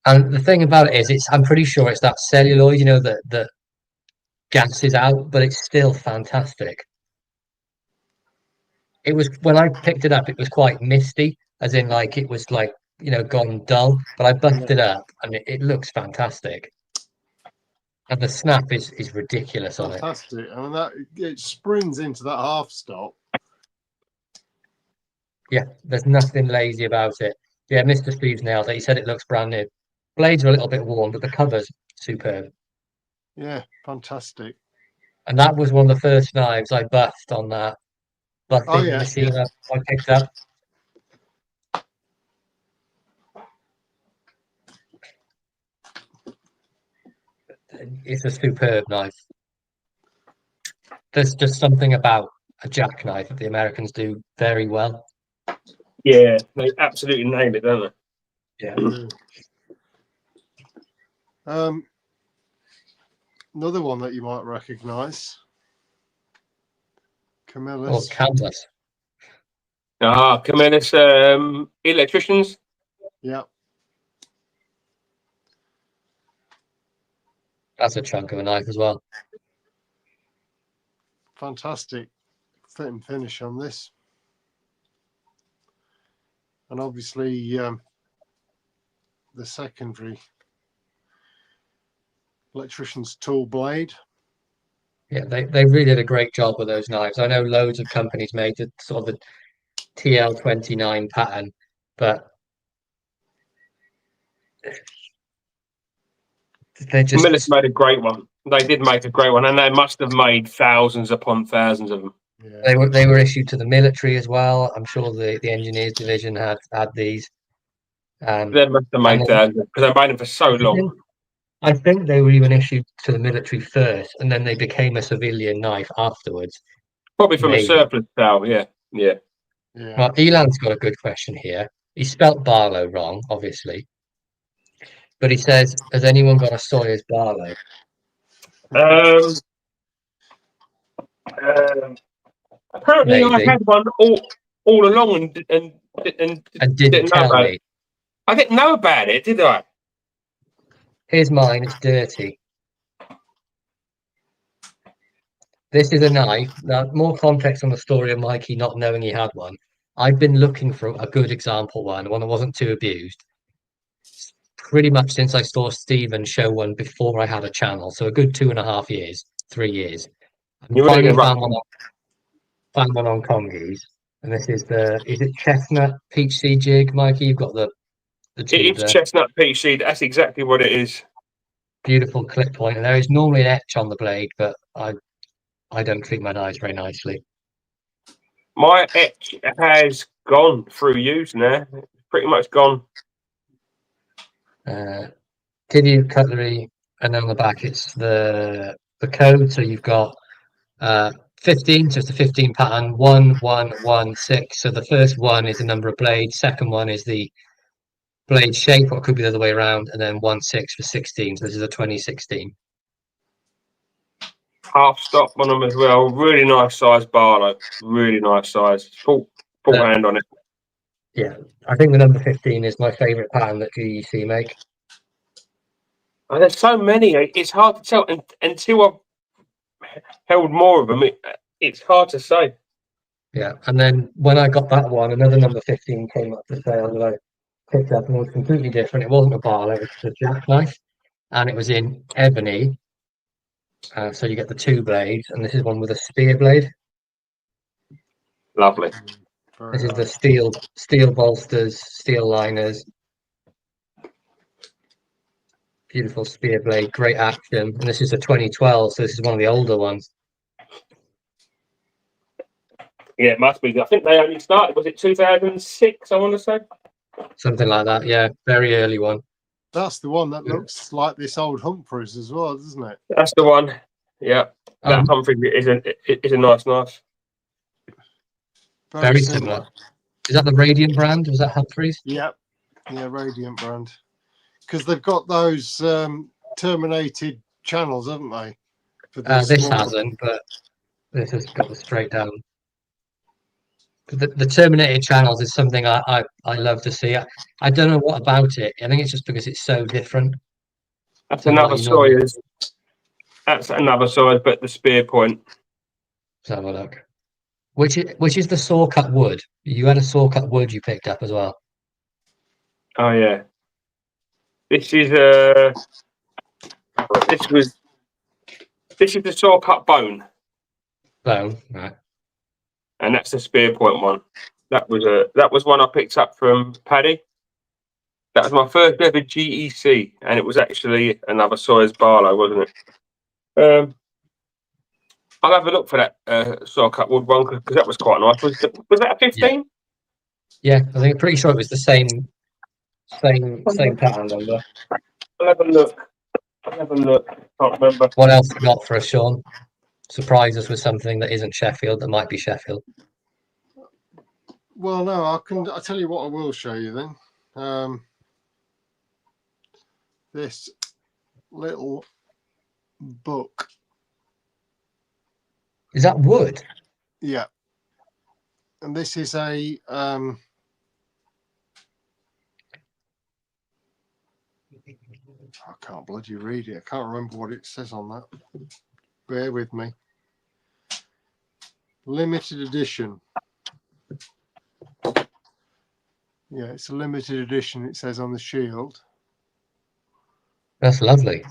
And the thing about it is, I'm pretty sure it's that celluloid, that gases out, but it's still fantastic. It was, when I picked it up, it was quite misty, as in like it was like, gone dull, but I buffed it up and it looks fantastic. And the snap is ridiculous on it. Fantastic. I mean, that it springs into that half stop. Yeah, there's nothing lazy about it. Yeah, Mr. Steve's nailed it. He said it looks brand new. Blades are a little bit worn, but the cover's superb. Yeah, fantastic. And that was one of the first knives I buffed on that buffing yeah, machine I picked up. It's a superb knife. There's just something about a jackknife that the Americans do very well. Yeah, they absolutely nail it, don't Yeah. Another one that you might recognise. Or Camillus. Camillus. they? Camillus electricians. Yeah. That's a chunk of a knife as well. Fantastic fit and finish on this. And obviously the secondary electrician's tool blade. Yeah, they really did a great job with those knives. I know loads of companies made the sort of the TL29 pattern, but they're just Camillus made a great one. They did make a great one, and they must have made thousands upon thousands of them. Yeah. they were issued to the military as well. I'm sure the engineers division had these. They must have made and thousands because they made them for so long. I think they were even issued to the military first, and then they became a civilian knife afterwards. Probably from Maybe. a surplus sale. Yeah. Yeah. Well, Elan's got a good question here. He spelt Barlow wrong, obviously, but he says, "Has anyone got a Sawyer's Barlow?" Apparently, I Maybe. had one all along and And didn't didn't know tell about me. it. I didn't know about it, did I? Here's mine. It's dirty. This is a knife. Now, more context on the story of Mikey not knowing he had one. I've been looking for a good example one that wasn't too abused, pretty much since I saw Stephen show one before I had a channel. So a good 2.5 years, 3 years. And You really finally did right. found one on Congies. And this is it chestnut peach seed jig, Mikey? You've got the It tube is there. chestnut peach seed. That's exactly what it is. Beautiful clip point. And there is normally an etch on the blade, but I don't treat my knives very nicely. My etch has gone through use now. It's pretty much gone. Tibia cutlery, and on the back it's the code. So you've got 15, so it's the 15 pattern, 1, 1, 1, 6. So the first one is the number of blades, second one is the blade shape, or it could be the other way around, and then 1, 6 for 16. So this is a 2016. Half stop on them as well. Really nice size Barlow. Really nice size. Full hand on it. Yeah, I think the number 15 is my favourite pattern that GEC make. And there's so many. It's hard to tell until I've held more of them. It's hard to say. Yeah, and then when I got that one, another number 15 came up for sale that I picked up and it was completely different. It wasn't a Barlow, it was a jackknife, and it was in ebony. So you get the 2 blades, and this is one with a spear blade. Lovely. This is the steel bolsters, steel liners. Beautiful spear blade, great action. And this is a 2012, so this is one of the older ones. Yeah, it must be. I think they only started, was it 2006, I want to say? Something like that, yeah. Very early one. That's the one that looks like this old Humphreys as well, doesn't it? That's the one. Yeah. That Humphrey is a nice knife. Very similar. Is that the Radiant brand? Was that Humphreys? Yeah, Radiant brand. Because they've got those terminated channels, haven't they? This hasn't, but this has got the straight down. The terminated channels is something I love to see. I don't know what about it. I think it's just because it's so different. That's another Sawyer's. That's another Sawyer's, but the spear point. Let's have a look. Which is the saw cut wood? You had a saw cut wood you picked up as well. Oh yeah. This is this was This is the saw cut bone, Bone, right. and that's the spear point one. That was one I picked up from Paddy. That was my first ever GEC, and it was actually another Sawyer's Barlow, wasn't it? I'll have a look for that saw cut wood one because that was quite nice. Was that a 15? Yeah, I think pretty sure it was the same pattern number. I'll have a look. Can't remember. What else you got for us, Sean? Surprise us with something that isn't Sheffield, that might be Sheffield. Well, no, I'll tell you what I will show you then. This little book. Is that wood? Yeah. And this is a I can't bloody read it. I can't remember what it says on that. Bear with me. Limited edition. Yeah, it's a limited edition, it says on the shield. That's lovely.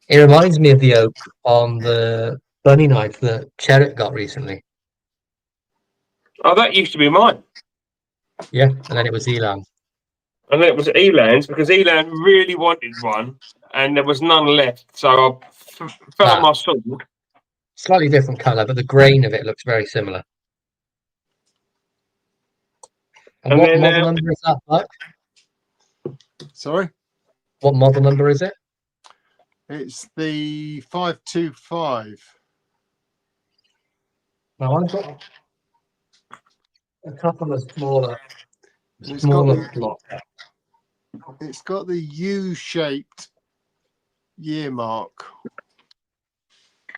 It reminds me of the oak on the bunny knife that Schatt got recently. Oh, that used to be mine. Yeah, and then it was Elan. And then it was Elan's because Elan really wanted one and there was none left. So I fell on my sword. Slightly different colour, but the grain of it looks very similar. And what model number is that, Buck? Sorry? What model number is it? It's the 525. Now I've got a couple of smaller blocks. It's got the U-shaped year mark.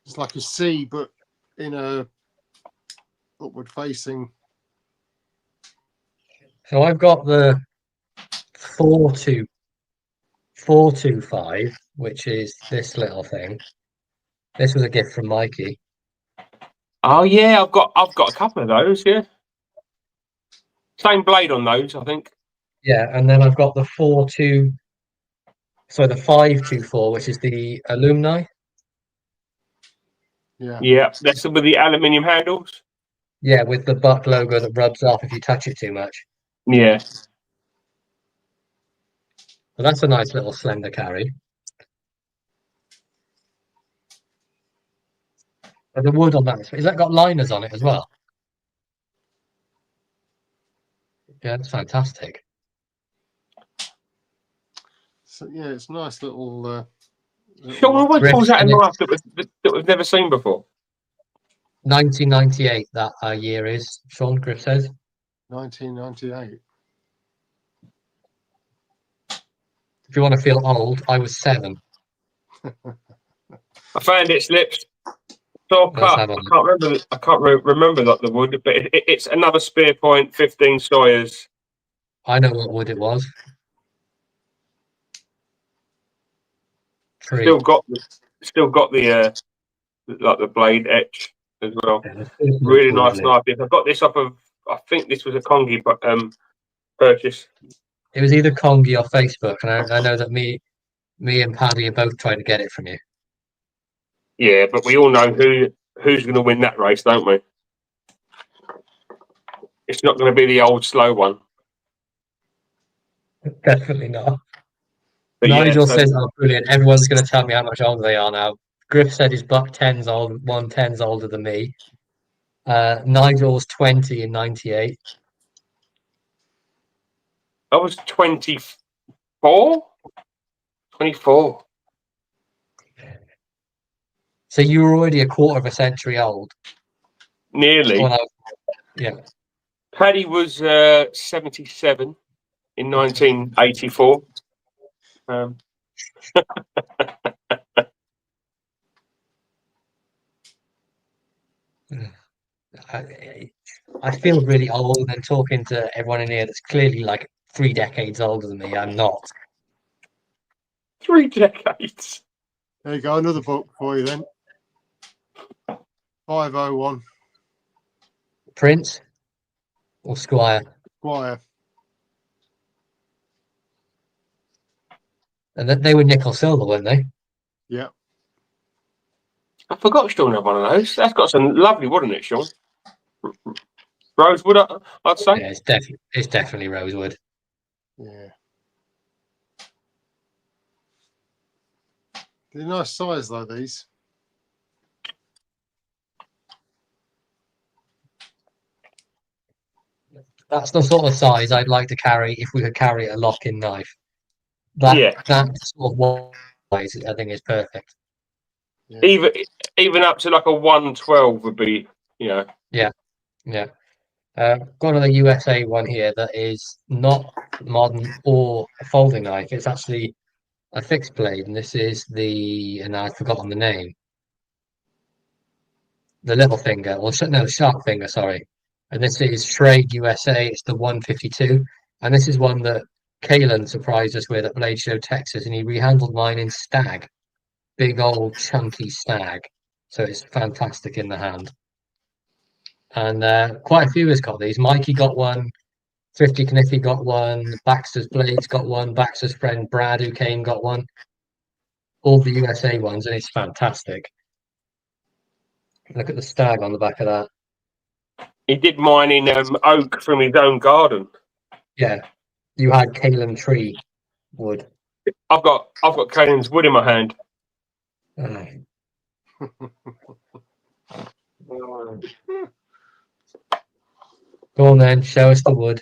It's like a C, but in a upward facing. So I've got the 425, which is this little thing. This was a gift from Mikey. Oh yeah, I've got a couple of those. Yeah, same blade on those, I think. Yeah, and then I've got the 524, which is the alumni. Yeah, that's with the aluminium handles. Yeah, with the Buck logo that rubs off if you touch it too much. Yeah. So that's a nice little slender carry. But the wood on that, has that got liners on it as well? Yeah, that's fantastic. So yeah, it's a nice little. Sean, what pulls out a knife that we've never seen before? 1998, that year is, Sean Griff says. 1998. If you want to feel old, I was 7. I found it, Slips. Saw cut. I can't remember the wood, but it's another spear point, 15 Sawyers. I know what wood it was. 3. Still got the like the blade etch as well. Yeah, really nice knife. I got this off of, I think this was a Kongi purchase. It was either Kongi or Facebook, and I know that me and Paddy are both trying to get it from you. Yeah, but we all know who's going to win that race, don't we? It's not going to be the old slow one. Definitely not. But Nigel says, "Oh, brilliant! Everyone's going to tell me how much older they are now." Griff said his Buck 10's old, 110's older than me. Nigel's 20 in 98. I was 24. 24. So you were already a quarter of a century old. Nearly. Yeah. Paddy was 77 in 1984. I feel really old and talking to everyone in here that's clearly like 3 decades older than me. I'm not. 3 decades. There you go, another book for you then. 501. Prince or Squire? Squire. And they were nickel silver, weren't they? Yeah. I forgot Sean had one of those. That's got some lovely wood in it, Sean. Rosewood, I'd say. Yeah, it's definitely rosewood. Yeah. They're nice size though, these. That's the sort of size I'd like to carry if we could carry a lock-in knife. Yeah. That sort of size, I think, is perfect. Yeah. Even up to like a 112 would be, you know. Yeah. Got another USA one here that is not modern or a folding knife. It's actually a fixed blade, and this is and I've forgotten the name. The little finger, or no, sharp finger, sorry. And this is Schrade USA. It's the 152, and this is one that Kalen surprised us with at Blade Show Texas, and he rehandled mine in stag, big old chunky stag. So it's fantastic in the hand. And quite a few has got these. Mikey got one. Thrifty Kniffy got one. Baxter's Blades got one. Baxter's friend Brad, who came, got one. All the USA ones, and it's fantastic. Look at the stag on the back of that. He did mine in oak from his own garden. Yeah, you had Kalen tree wood. I've got Caden's wood in my hand. Go on then, show us the wood.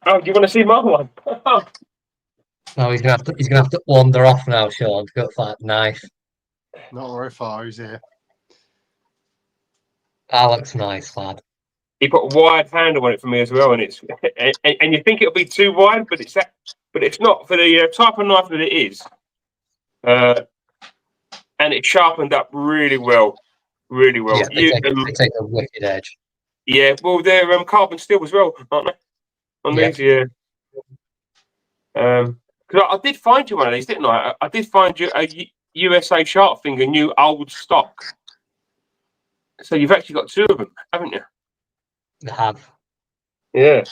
Oh, do you want to see my one? Oh, he's gonna have to wander off now, Sean, to go for that knife. Not very far, he's here. That looks nice, lad. He put a wide handle on it for me as well, and it's and you think it'll be too wide, but it's not for the type of knife that it is. And it sharpened up really well, really well. Yeah, they take a wicked edge. Yeah, well, they're carbon steel as well, aren't they? On these, yeah. Because I did find you one of these, didn't I? I did find you a USA sharp finger, new old stock. So you've actually got two of them, haven't you? I have. Yeah.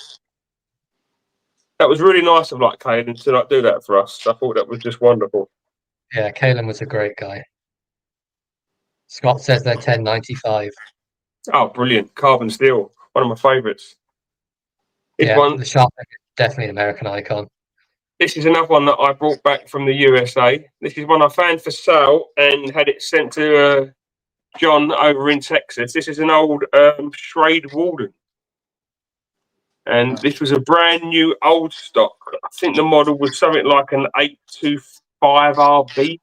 That was really nice of Caden to do that for us. I thought that was just wonderful. Yeah, Kalen was a great guy. Scott says they're 10.95. Oh, brilliant! Carbon steel, one of my favourites. The sharp finger, definitely an American icon. This is another one that I brought back from the USA. This is one I found for sale and had it sent to John over in Texas. This is an old Schrade Walden. And this was a brand new old stock. I think the model was something like an 825 RB.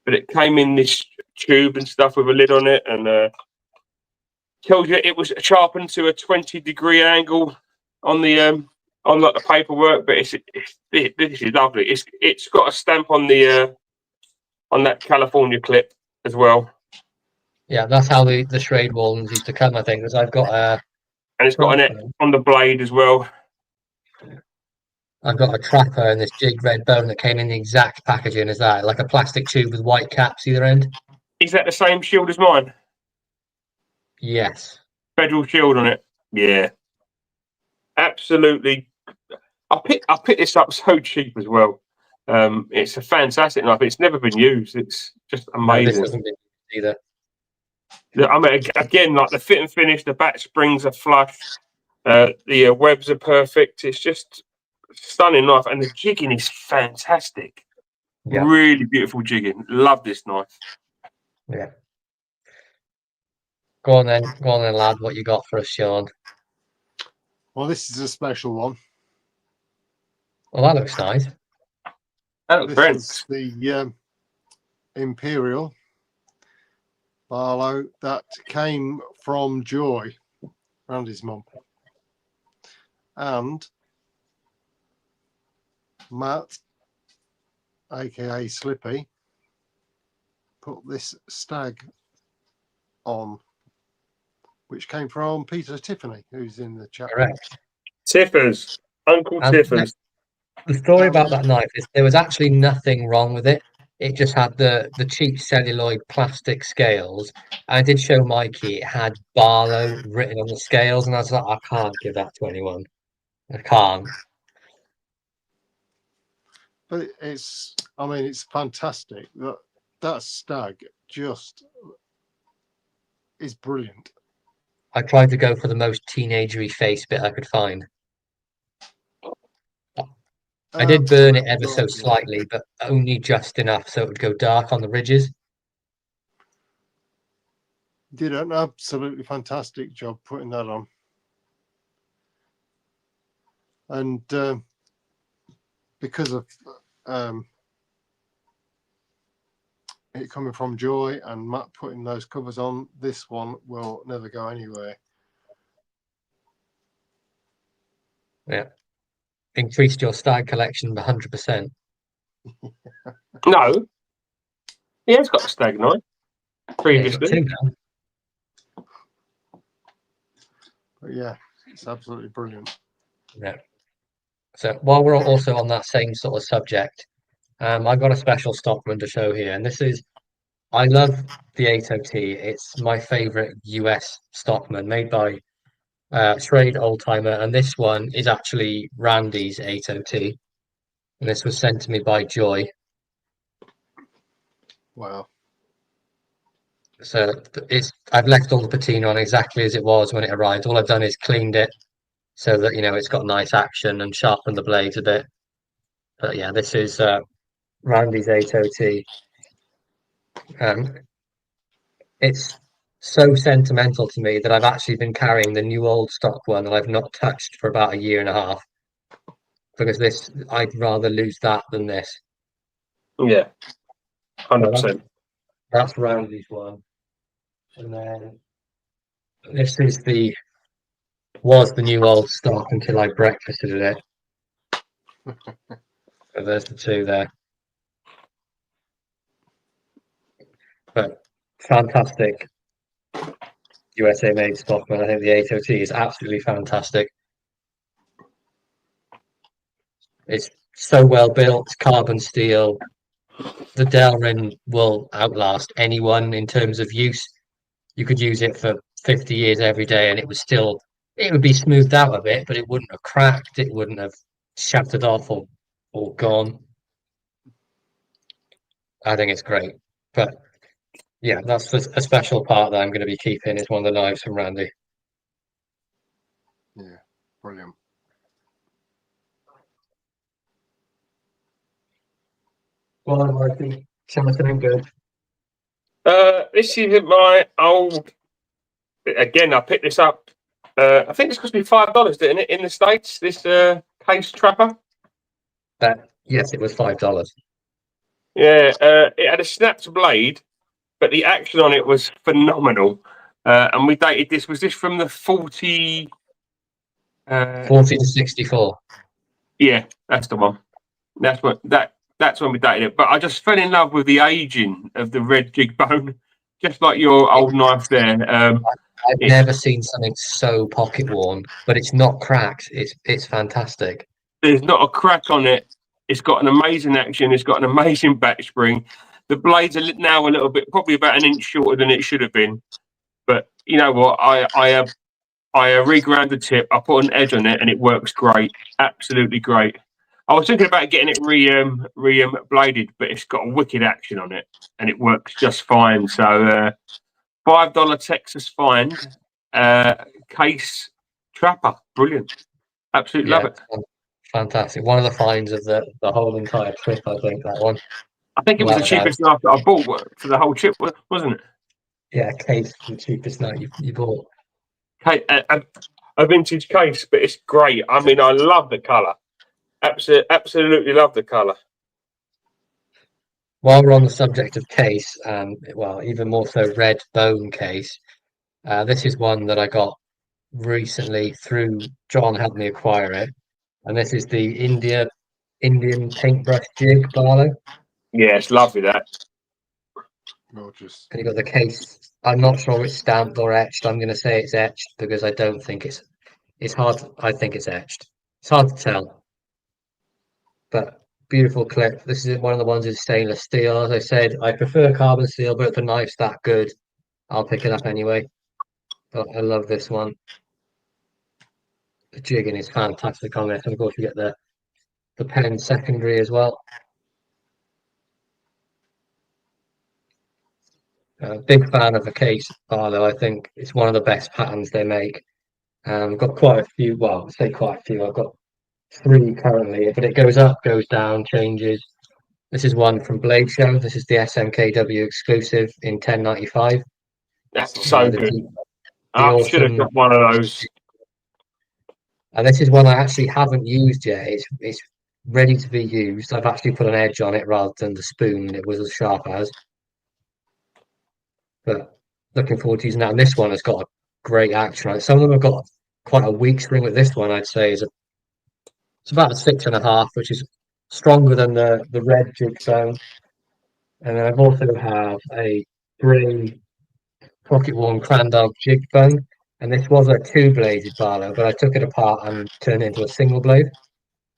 But it came in this tube and stuff with a lid on it, and tells you it was sharpened to a 20-degree angle on the the paperwork. But this is lovely. It's got a stamp on the on that California clip as well. Yeah, that's how the Schrade Waldens used to come, I think, because I've got and it's got an X on the blade as well. I've got a trapper and this jig red bone that came in the exact packaging as that, like a plastic tube with white caps either end. Is that the same shield as mine? Yes. Federal shield on it. Yeah. Absolutely. I picked this up so cheap as well. It's a fantastic knife. It's never been used. It's just amazing. No, this hasn't been used either. I mean, again, the fit and finish, the back springs are flush, the webs are perfect. It's just stunning knife, and the jigging is fantastic. Yeah. Really beautiful jigging. Love this knife. Yeah. Go on then, lad. What you got for us, Sean? Well, this is a special one. Well, that looks nice. That looks great. This is the Imperial Barlow that came from Joy, Randy's mum, and Matt, aka Slippy, put this stag on, which came from Peter Tiffany, who's in the chat. Correct. Tiffers, Uncle Tiffers. The story about that knife is there was actually nothing wrong with it. It just had the cheap celluloid plastic scales. I did show Mikey it had Barlow written on the scales, and I was like, I can't give that to anyone. I can't. But it's fantastic. that stag just is brilliant. I tried to go for the most teenagery face bit I could find. I did burn it ever so Gorgeous. slightly, but only just enough so it would go dark on the ridges. Did an absolutely fantastic job putting that on. And because of it coming from Joy and Matt putting those covers on, this one will never go anywhere. Yeah. Increased your stag collection 100%. No, he has got a stag knife Yeah, previously. two now. But yeah, it's absolutely brilliant. Yeah. So while we're also on that same sort of subject, I've got a special Stockman to show here, and I love the 8OT. It's my favorite US Stockman made by Schrade Oldtimer, and this one is actually Randy's 8OT, and this was sent to me by Joy. Wow. So I've left all the patina on exactly as it was when it arrived. All I've done is cleaned it so that it's got nice action and sharpened the blades a bit. But yeah, this is Randy's 8OT. It's so sentimental to me that I've actually been carrying the new old stock one that I've not touched for about a year and a half. Because I'd rather lose that than this. Yeah, 100%. That's Randy's one. And then this was the new old stock until I breakfasted it. So there's the two there. But fantastic USA made Stockman. I think the 8OT is absolutely fantastic. It's so well built, carbon steel. The Delrin will outlast anyone in terms of use. You could use it for 50 years every day and it would be smoothed out a bit, but it wouldn't have cracked, it wouldn't have shattered off or gone. I think it's great. But yeah, that's a special part that I'm going to be keeping. It's one of the knives from Randy. Yeah, brilliant. Well, Mikey, something good. This is my old. Again, I picked this up. I think this cost me $5, didn't it, in the States? This case trapper. Yes, it was $5. Yeah, it had a snapped blade, but the action on it was phenomenal. And we dated this. Was this from the 40? 40 to 64. Yeah, that's the one. That's when we dated it. But I just fell in love with the aging of the red jig bone, just like your old knife there. I've never seen something so pocket worn, but it's not cracked. It's fantastic. There's not a crack on it. It's got an amazing action. It's got an amazing back spring. The blades are now a little bit, probably about an inch shorter than it should have been. But you know what? I reground the tip. I put an edge on it, and it works great. Absolutely great. I was thinking about getting it bladed, but it's got a wicked action on it, and it works just fine. So $5 Texas find case trapper, brilliant. Absolutely love it. Fantastic. One of the finds of the whole entire trip, I think, that one. I think it was the cheapest knife that I bought for the whole trip, wasn't it? Yeah, case, the cheapest knife you bought. A vintage case, but it's great. I mean, I love the colour. Absolutely love the colour. While we're on the subject of case, well, even more so red bone case, this is one that I got recently through John helped me acquire it. And this is the Indian paintbrush jig Barlow. Yeah, it's lovely that. Gorgeous. And you got the case. I'm not sure it's stamped or etched. I'm going to say it's etched because I don't think it's hard. I think it's etched. It's hard to tell. But beautiful clip. This is one of the ones in stainless steel. As I said, I prefer carbon steel, but if the knife's that good, I'll pick it up anyway. But I love this one. The jigging is fantastic on this. And of course, you get the pen secondary as well. Big fan of the Case Barlow. I think it's one of the best patterns they make. Got quite a few. Well, I say quite a few. I've got 3 currently, but it goes up, goes down, changes. This is one from Blade Show. This is the SMKW exclusive in 1095. That's so The, good. the I should have autumn, got one of those. and this is one I actually haven't used yet. It's ready to be used. I've actually put an edge on it rather than the spoon. It was as sharp as. But looking forward to using that. And this one has got a great action on it. Some of them have got quite a weak spring, but this one I'd say it's about a 6.5, which is stronger than the red jig bone. And then I've also have a grey pocket worn Crandog jig bone. And this was a 2-bladed Barlow, but I took it apart and turned it into a single blade.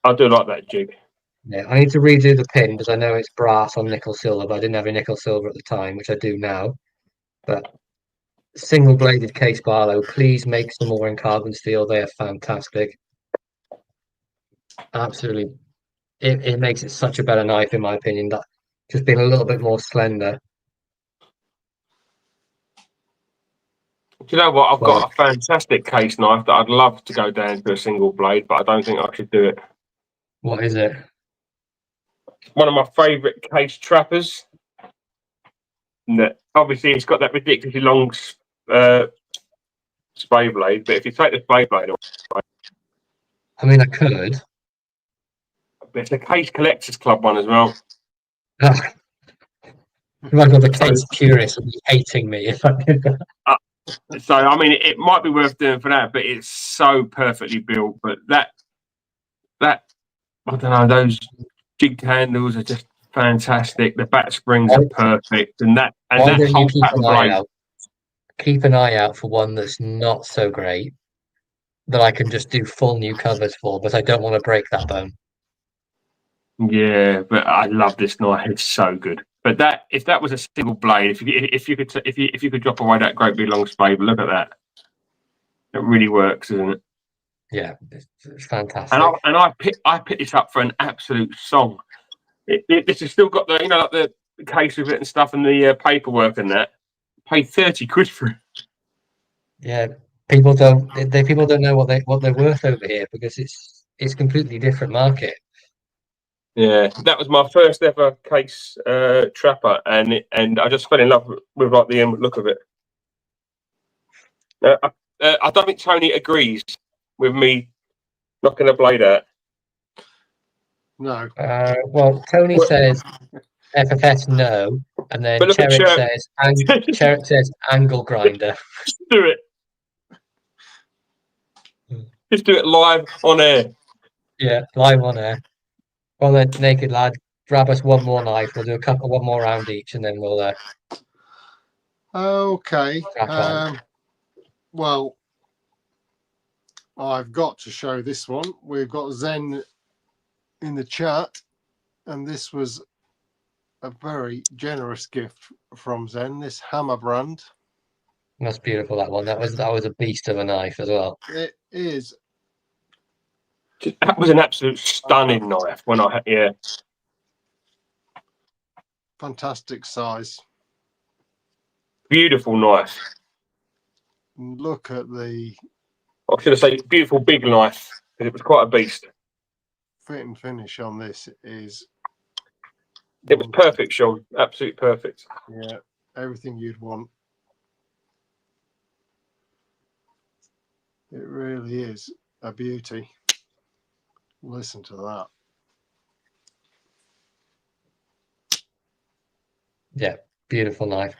I do like that jig. Yeah, I need to redo the pin because I know it's brass on nickel silver, but I didn't have a nickel silver at the time, which I do now. But single bladed Case Barlow, please make some more in carbon steel. They are fantastic. Absolutely. It makes it such a better knife, in my opinion, that just being a little bit more slender. Do you know what? I've Well, got a fantastic case knife that I'd love to go down to a single blade, but I don't think I should do it. what is it? One of my favourite case trappers. Obviously, it's got that ridiculously long spray blade, but if you take the spray blade away, I mean, I could. it's a Case Collectors Club one as well. Might got the Case purists would be hating me if I did that. So, I mean, it might be worth doing for that, but it's so perfectly built. But that I don't know, those jigged handles are just fantastic. The back springs are perfect, and that Why don't you whole keep pattern an eye blade. out? Keep an eye out for one that's not so great that I can just do full new covers for, but I don't want to break that bone. Yeah, but I love this knife. It's so good. But if that was a single blade, if you could drop away that great big long spade, look at that. It really works, isn't it? Yeah, it's fantastic. And I picked this up for an absolute song. This has still got the like the case of it and stuff and the paperwork and that. Paid 30 quid for it. Yeah, people don't know what they're worth over here because it's completely different market. Yeah, that was my first ever case trapper, and I just fell in love with like the look of it. I don't think Tony agrees with me knocking a blade out. No. Well, Tony says FFS no, and then But look at Cherrick says angle grinder. Just do it. Just do it live on air. Yeah, live on air. Well then, naked lad, grab us one more knife. We'll do one more round each, and then we'll. Okay. Crack on. Well, I've got to show this one. We've got Zen in the chat, and this was a very generous gift from Zen. This hammer brand. That's beautiful. That one. That was a beast of a knife as well. It is. That was an absolute stunning knife. Fantastic size. Beautiful knife. Look at the I should have said beautiful big knife because it was quite a beast. fit and finish on this is. It was perfect, Sean. Absolutely perfect. Yeah, everything you'd want. It really is a beauty. Listen to that. Yeah, beautiful knife.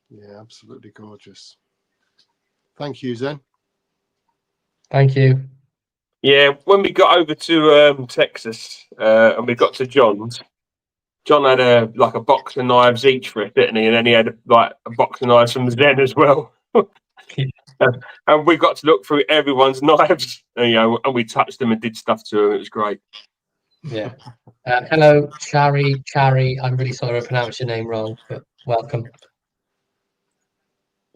Yeah, absolutely gorgeous. Thank you, Zen. Thank you. Yeah, when we got over to Texas and we got to John's, John had a box of knives each for it, didn't he? And then he had a box of knives from Zen as well. And we got to look through everyone's knives, and we touched them and did stuff to them. It was great. Yeah. Hello, Chari. I'm really sorry I pronounced your name wrong, but welcome.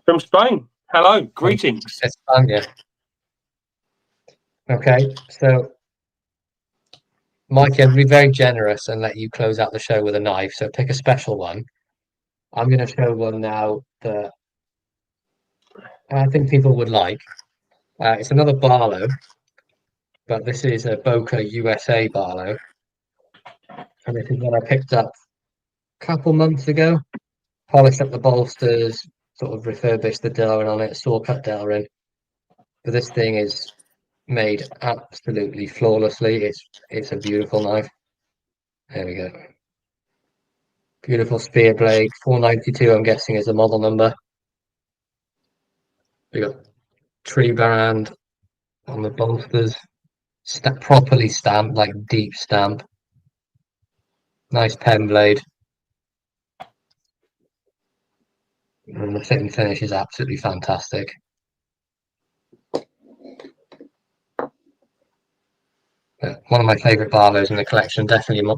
From Spain. Hello, greetings. España. Okay, so Mikey, I'd be very generous and let you close out the show with a knife. So pick a special one. I'm going to show one now that I think people would like. It's another Barlow, but this is a Boca USA Barlow. And this is one I picked up a couple months ago. Polished up the bolsters, sort of refurbished the Delrin on it, saw cut Delrin. But this thing is made absolutely flawlessly. It's a beautiful knife. There we go. Beautiful spear blade. 492, I'm guessing, is the model number. We got tree brand on the bolsters. Properly stamped, like deep stamp. Nice pen blade. And the fit and finish is absolutely fantastic. One of my favourite Barlows in the collection. Definitely,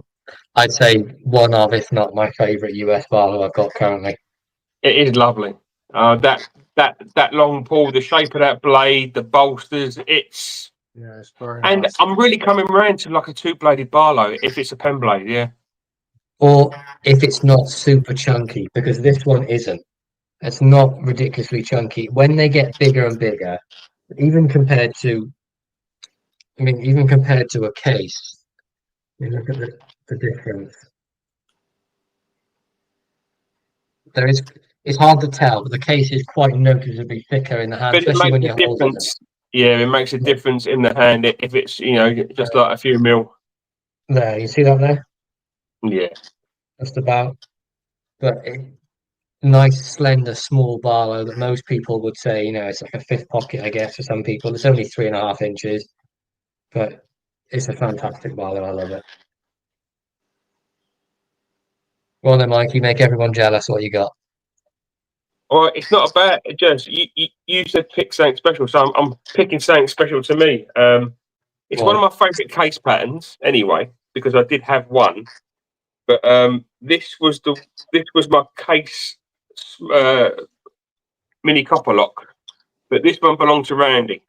I'd say one of, if not my favourite US Barlow I've got currently. It is lovely. That long pull, the shape of that blade, the bolsters. It's very and nice. I'm really coming around to like a two-bladed Barlow if it's a pen blade. Yeah. Or if it's not super chunky, because this one isn't. It's not ridiculously chunky. When they get bigger and bigger, even compared to a case, you look at the difference. It's hard to tell, but the case is quite noticeably thicker in the hand, But it especially when makes you're a holding it. difference. Yeah, it makes a difference in the hand if it's just like a few mil. There, you see that there? Yeah. Just about. But nice, slender, small Barlow that most people would say, it's like a fifth pocket, I guess, for some people. It's only 3.5 inches, but it's a fantastic Barlow. I love it. Well then, Mikey, make everyone jealous. What you got? All right, it's not about just you said pick something special, so I'm picking something special to me. It's one of my favourite case patterns anyway, because I did have one, but this was my case mini copper lock, but this one belonged to Randy.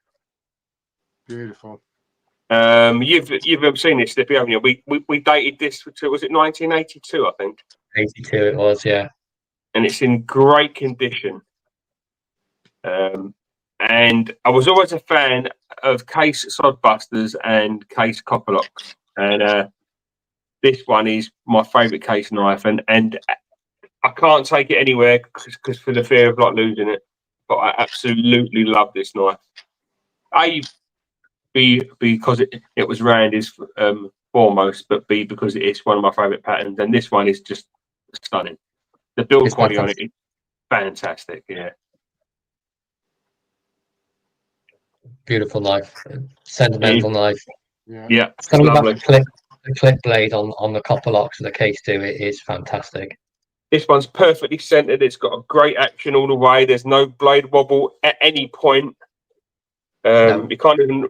Beautiful. You've seen this, Slippy, haven't you? We dated this to, was it 1982, I think? 82 it was, yeah. And it's in great condition. And I was always a fan of case sodbusters and case copper locks. And this one is my favourite case knife, and I can't take it anywhere because for the fear of like losing it. But I absolutely love this knife. B, because it was Randy's foremost, but B, because it's one of my favourite patterns, and this one is just stunning. The build quality on it is fantastic. Yeah, beautiful knife, sentimental knife. Yeah, Something about lovely. the clip blade on the copper locks of the case too. It is fantastic. This one's perfectly centered. It's got a great action all the way. There's no blade wobble at any point. No. You can't even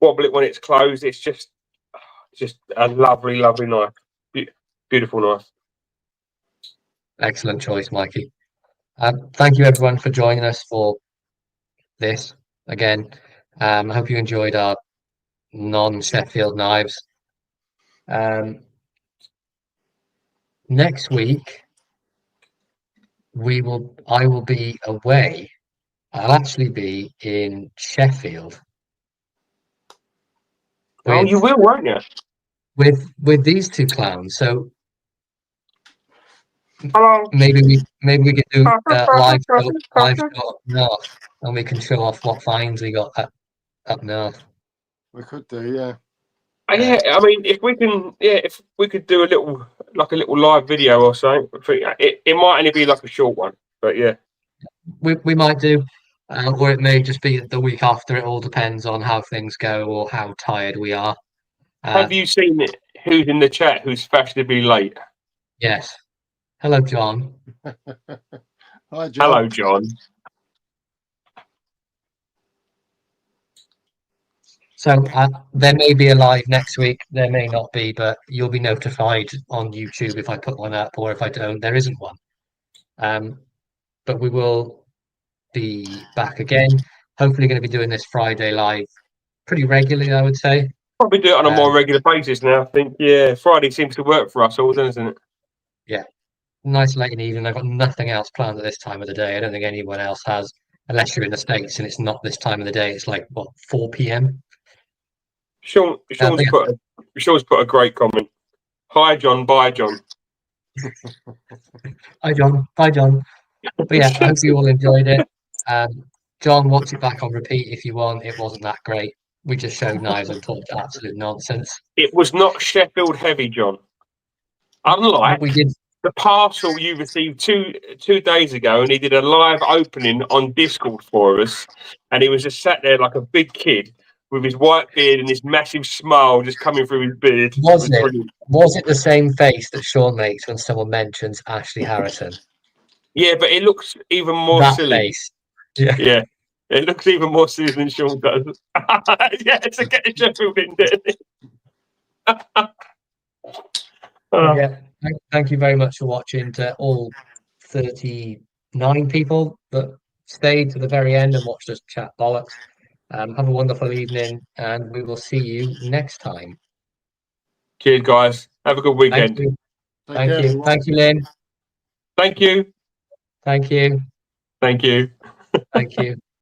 wobble it when it's closed. It's just a lovely, lovely knife. Beautiful knife. Excellent choice, Mikey. Thank you everyone for joining us for this again. I hope you enjoyed our non-Sheffield knives. Next week I will be away. I'll actually be in Sheffield. Oh, you will, won't you? With these two clowns. So hello. Maybe we could do live show up north, and we can show off what finds we got up north. We could do, yeah. Yeah, I mean, if we could do a little live video or something, it might only be like a short one, but yeah, we might do, or it may just be the week after. It all depends on how things go or how tired we are. Have you seen it? Who's in the chat? Who's fashionably late? Yes. Hello, John. Hi, John. Hello, John. So there may be a live next week. There may not be, but you'll be notified on YouTube if I put one up, or if I don't, there isn't one. But we will be back again. Hopefully going to be doing this Friday live pretty regularly, I would say. Probably do it on a more regular basis now. I think, yeah, Friday seems to work for us all, doesn't it? Yeah. nice late in the evening. I've got nothing else planned at this time of the day. I don't think anyone else has, unless you're in the States and it's not this time of the day. It's like, what, 4 p.m.? Sean's Yeah. put a great comment. Hi, John. Bye, John. Hi, John. Bye, John. But yeah, I hope you all enjoyed it. John, watch it back on repeat if you want. It wasn't that great. We just showed knives and talked absolute nonsense. It was not Sheffield heavy, John. Unlike We did. the parcel you received two days ago, and he did a live opening on Discord for us, and he was just sat there like a big kid with his white beard and his massive smile just coming through his beard. Was it? Brilliant. Was it the same face that Sean makes when someone mentions Ashley Harrison? Yeah, but it looks even more That silly. face. Yeah. Yeah, it looks even more silly than Sean does. Yeah, it's a get Sheffield in there. Yeah. Thank you very much for watching, to all 39 people that stayed to the very end and watched us chat bollocks. Have a wonderful evening, and we will see you next time. Cheers, guys. Have a good weekend. Thank you. Take Thank care, you. everyone. Thank you, Lynn. Thank you. Thank you. Thank you. Thank you.